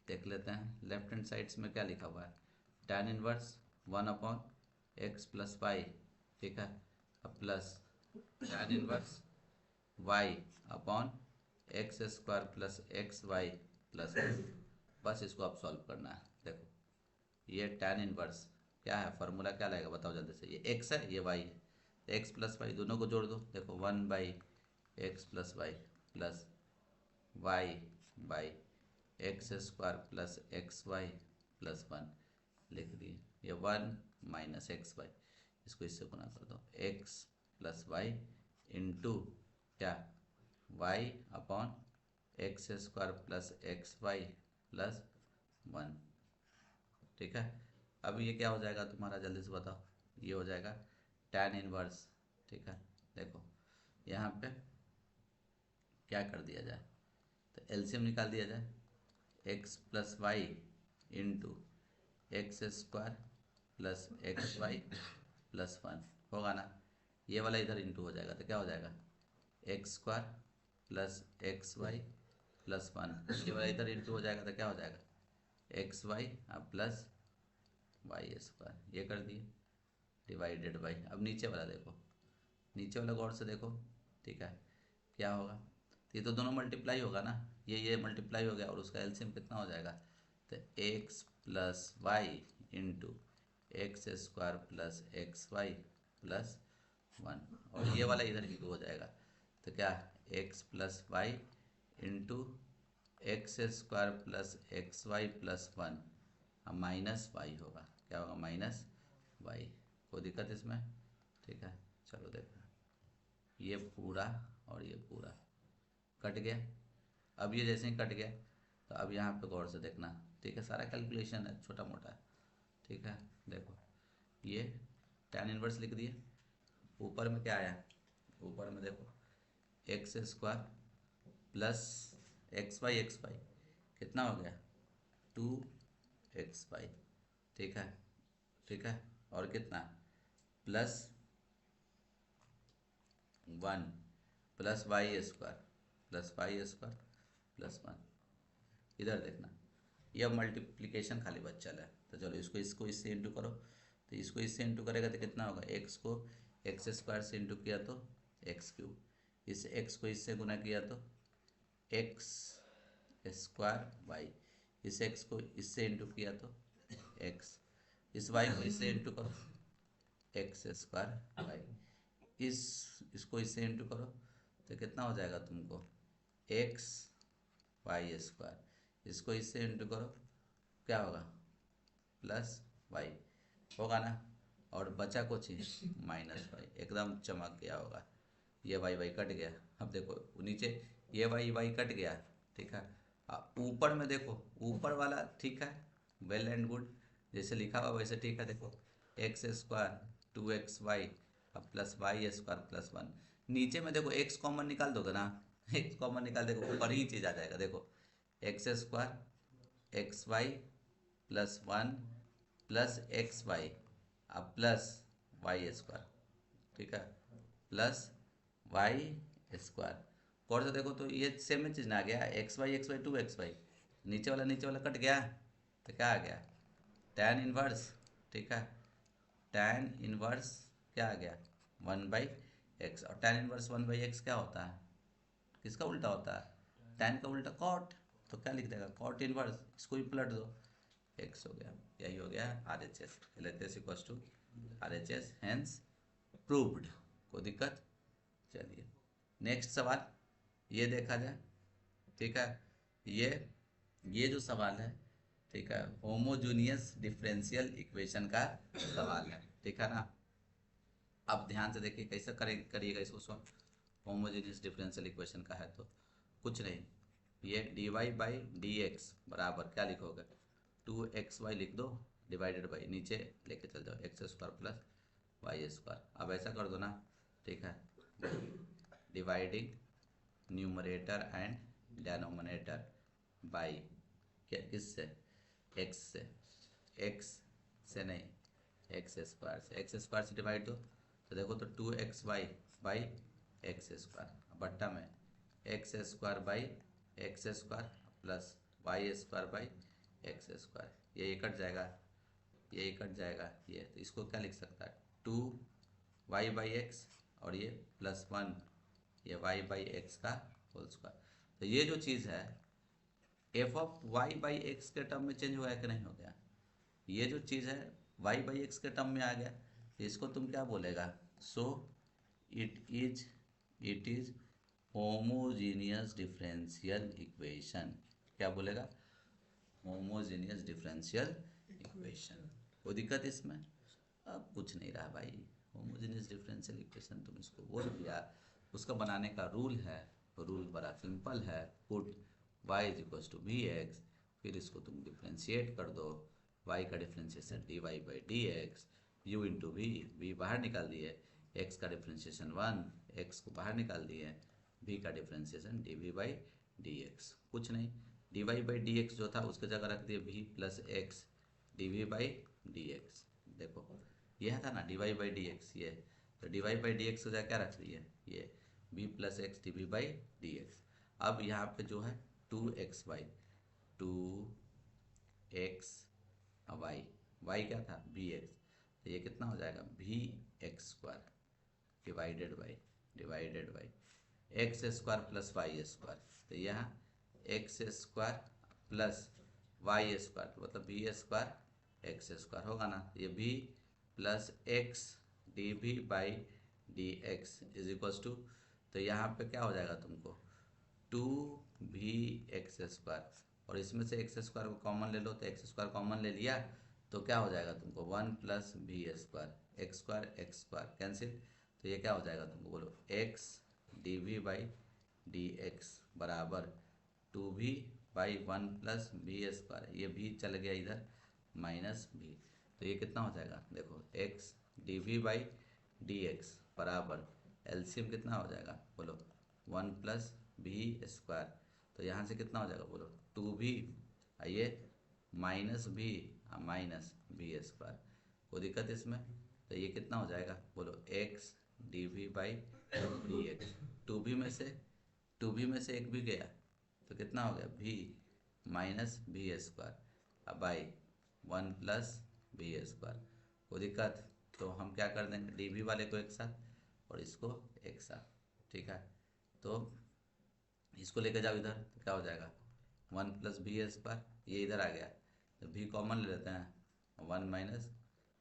देख लेते हैं। लेफ्ट हैंड साइड्स में क्या लिखा हुआ है, tan inverse 1/x plus Y, ठीक है, अब plus tan inverse y upon x square plus x y plus, बस इसको आप सॉल्व करना है। देखो ये tan इनवर्स क्या है, फार्मूला क्या लगेगा बताओ जल्दी से, ये x है ये y है, एक्स प्लस वाई दोनों को जोड़ दो, देखो 1/x plus y plus y by x square plus x y plus 1 लिख दिए, ये 1 माइनस एक्स वाई, इसको इससे गुना कर दो, एक्स प्लस वाई इंटू क्या y upon x square plus x y plus 1, ठीक है। अब ये क्या हो जाएगा तुम्हारा, जल्दी से बताओ, ये हो जाएगा tan इनवर्स, ठीक है। देखो यहाँ पे क्या कर दिया जाए, तो एलसीएम निकाल दिया जाए, x plus y into x square plus x y plus 1 होगा ना, ये वाला इधर इंटू हो जाएगा, तो क्या हो जाएगा x square plus x y plus 1, ये वाला इधर इंटू हो जाएगा, तो क्या हो जाएगा x y plus Y square, ये कर दिए डिवाइडेड बाई, अब नीचे वाला देखो, नीचे वाला गौर से देखो, ठीक है, क्या होगा, तो ये तो दोनों मल्टीप्लाई होगा ना, ये मल्टीप्लाई हो गया, और उसका एलसीएम कितना हो जाएगा, तो x plus y into x square plus x y plus 1, और ये वाला इधर इंटू हो जाएगा, तो क्या x plus y into x square plus x y plus 1 minus y होगा, क्या होगा माइनस वाई, कोई दिक्कत इसमें, ठीक है। चलो देखो ये पूरा और ये पूरा कट गया, अब ये जैसे ही कट गया, तो अब यहाँ पे गौर से देखना, ठीक है, सारा कैलकुलेशन है छोटा मोटा, ठीक है। देखो ये tan इनवर्स लिख दिए, ऊपर में क्या आया, ऊपर में देखो x square plus x y कितना हो गया 2xy, ठीक है, ठीक है, और कितना plus 1 plus Y square plus 1, इधर देखना ये अब मल्टीप्लिकेशन खाली बचा है, तो चलो इसको इससे इंटू करो, तो इसको इससे इंटू करेगा तो कितना होगा, एक्स को एक्स स्क्वायर से इंटू किया तो एक्स क्यूब, इस एक्स को इससे गुना किया तो एक्स स्क्वायर वाई, इस एक्स को इससे इंटू किया तो एक्स, इस वाई को इससे इंटू करो एक्स स्क्वायर वाई, इसको इससे इंटू करो तो कितना हो जाएगा तुमको एक्स वाई स्क्वायर, इसको इससे इंटू करो क्या होगा प्लस वाई होगा ना, और बचा कुछ ही माइनस वाई, एकदम चमक गया होगा, ये वाई कट गया, अब देखो नीचे ये वाई कट गया, ठीक है। ऊपर में देखो ऊपर वाला ठीक है, वेल एंड गुड, जैसे लिखा हुआ वैसे ठीक है, देखो एक्स स्क्वायर 2xy अब प्लस वाई स्क्वायर प्लस 1, नीचे में देखो एक्स कॉमन निकाल दोगे ना, एक्स कॉमन निकाल देखो ऊपर ही चीज़ आ जाएगा, देखो x square x y plus 1 plus x y अब प्लस वाई स्क्वायर, ठीक है, प्लस वाई स्क्वायर, और तो देखो तो ये सेम चीज़ ना आ गया, एक्स वाई 2xy, नीचे वाला कट गया, तो क्या आ गया tan इनवर्स, ठीक है, tan इनवर्स क्या आ गया 1/x, और tan इनवर्स 1/x क्या होता है, किसका उल्टा होता है, tan का उल्टा cot, तो क्या लिख देगा cot इनवर्स, इसको भी पलट दो, x हो गया, यही हो गया RHS, LHS equals to RHS, hence proved, कोई दिक्कत। चलिए नेक्स्ट सवाल ये देखा जाए, ठीक है। ये जो सवाल है, ठीक है, होमोजेनियस डिफरेंशियल इक्वेशन का सवाल है, ठीक है ना। अब ध्यान से देखिए कैसे करिएगा इसको सॉल्व। होमोजेनियस डिफरेंशियल इक्वेशन का है तो कुछ नहीं, ये d Y by D x बराबर क्या लिखोगे, 2xy लिख दो डिवाइडेड बाई नीचे लेके चल जाओ x square plus Y square. अब ऐसा कर दो ना, ठीक है, dividing numerator and denominator by क्या, किससे, एक्स से, एक्स से नहीं, एक्स स्क्वायर से, एक्स स्क्वायर से डिवाइड दो तो देखो तो 2xy बाई एक्स स्क्वायर बट्टा में x square by x square plus Y square by x square. ये कट जाएगा, ये कट जाएगा, ये तो इसको क्या लिख सकता है, 2y बाई एक्स और ये +1 ये y बाई एक्स का होल स्क्वायर। तो ये जो चीज़ है f of y by x के टर्म में चेंज हुआ है कि नहीं हो गया, ये जो चीज़ है y बाई एक्स के टर्म में आ गया, तो इसको तुम क्या बोलेगा, so it is homogeneous differential equation. क्या बोलेगा, होमोजीनियस डिफरेंशियल इक्वेशन। कोई दिक्कत इसमें, अब कुछ नहीं रहा भाई, होमोजीनियस डिफरेंशियल इक्वेशन तुम इसको बोल दिया। उसका बनाने का रूल है, रूल बड़ा सिंपल है, put y is equal to v x, फिर इसको तुम डिफ्रेंशिएट कर दो, y का differentiation d Y by D x, u into v बाहर निकाल दिए, x का डिफ्रेंशिएशन 1, x को बाहर निकाल दिए, v का differentiation d v by D x. कुछ नहीं, d Y by D x जो था उसके जगह रख दिए v plus x d v by D x. देखो यह था ना d Y by D x, ये तो D Y by D x की जगह क्या रख दिए, ये v plus x d v by D x. अब यहाँ पे जो है 2xy, 2x वाई, वाई क्या था vx, तो ये कितना हो जाएगा vx square divided by x square plus Y square. तो यहाँ एक्स स्क्वायर प्लस वाई स्क्वायर मतलब वी स्क्वायर एक्स स्क्वायर होगा ना, ये v plus x d v by D x is equals to, तो यहाँ पे क्या हो जाएगा तुमको 2vx स्क्वायर, और इसमें से एक्स स्क्वायर को कॉमन ले लो, तो एक्स स्क्वायर कॉमन ले लिया तो क्या हो जाएगा तुमको 1 plus v square, x square cancel, तो ये क्या हो जाएगा तुमको बोलो x d v by D x बराबर 2v by 1 plus v square, ये भी चल गया इधर माइनस v, तो ये कितना हो जाएगा देखो x d v by D x बराबर एलसीएम कितना हो जाएगा बोलो 1 प्लस वी स्क्वायर, तो यहाँ से कितना हो जाएगा बोलो 2v, आइए माइनस वी स्क्वायर। कोई दिक्कत इसमें, तो ये कितना हो जाएगा बोलो x d v by D x, 2v में से एक भी गया तो कितना हो गया v माइनस वी स्क्वायर, अब बाई 1 प्लस वी स्क्वायर। कोई दिक्कत, तो हम क्या कर देंगे dv वाले को एक साथ और इसको एक साथ, ठीक है, तो इसको लेके जाओ इधर तो क्या हो जाएगा 1 प्लस वी स्क्वायर, ये इधर आ गया तो v कॉमन ले लेते हैं, 1 माइनस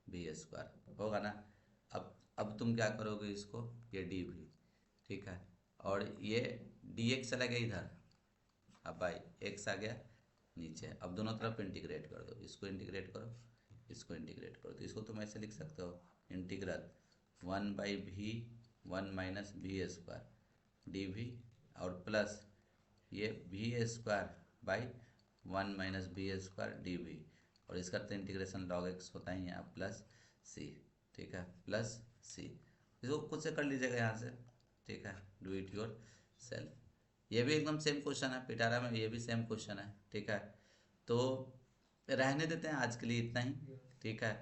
वी स्क्वायर होगा ना। अब तुम क्या करोगे इसको, ये डी वी, ठीक है, और ये डी एक्स चला गया इधर, अब भाई एक्स आ गया नीचे, अब दोनों तरफ इंटीग्रेट कर दो, इसको इंटीग्रेट करो, इसको इंटीग्रेट करो, तो इसको तुम ऐसे लिख सकते हो integral 1 by v 1 minus v square d v, और प्लस ये v square by 1 minus v square d v, और इसका तो इंटीग्रेशन लॉग एक्स होता ही है प्लस सी, ठीक है, प्लस सी, इसको खुद से कर लीजिएगा यहाँ से, ठीक है, डू इट योर सेल्फ। ये भी एकदम सेम क्वेश्चन है पिटारा में, ये भी सेम क्वेश्चन है, ठीक है, तो रहने देते हैं आज के लिए इतना ही, ठीक है,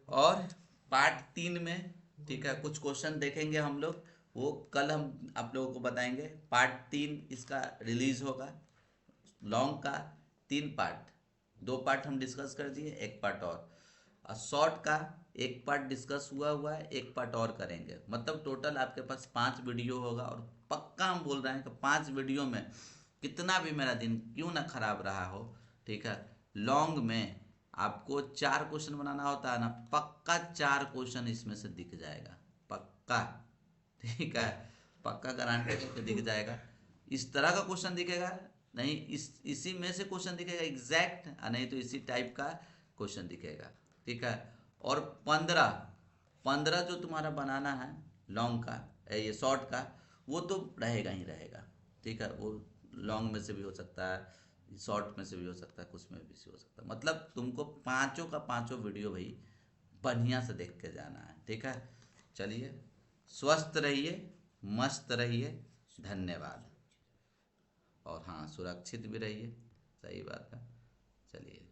और पार्ट 3 में, ठीक है, कुछ क्वेश्चन देखेंगे हम लोग, वो कल हम आप लोगों को बताएंगे। पार्ट 3 इसका रिलीज होगा, लॉन्ग का 3 पार्ट, 2 पार्ट हम डिस्कस कर दिए, एक पार्ट और शॉर्ट का एक पार्ट डिस्कस हुआ है, एक पार्ट और करेंगे, मतलब टोटल आपके पास 5 वीडियो होगा, और पक्का हम बोल रहे हैं कि 5 वीडियो में कितना भी मेरा दिन क्यों ना खराब रहा हो, ठीक है, लॉन्ग में आपको 4 क्वेश्चन बनाना होता है ना, पक्का 4 क्वेश्चन इसमें से दिख जाएगा, पक्का, ठीक है, पक्का गारंटी दिख जाएगा। इस तरह का क्वेश्चन दिखेगा, नहीं इसी में से क्वेश्चन दिखेगा एग्जैक्ट, नहीं तो इसी टाइप का क्वेश्चन दिखेगा। ठीक है। और 15 जो तुम्हारा बनाना है लॉन्ग का, ये शॉर्ट का, वो तो रहेगा ही रहेगा। ठीक है, वो लॉन्ग में से भी हो सकता है, शॉर्ट में से भी हो सकता है, कुछ में भी से हो सकता है। मतलब तुमको पांचों का पांचों वीडियो भाई बढ़िया से देख के जाना है। ठीक है, चलिए, स्वस्थ रहिए, मस्त रहिए, धन्यवाद। और हाँ, सुरक्षित भी रहिए, सही बात है। चलिए।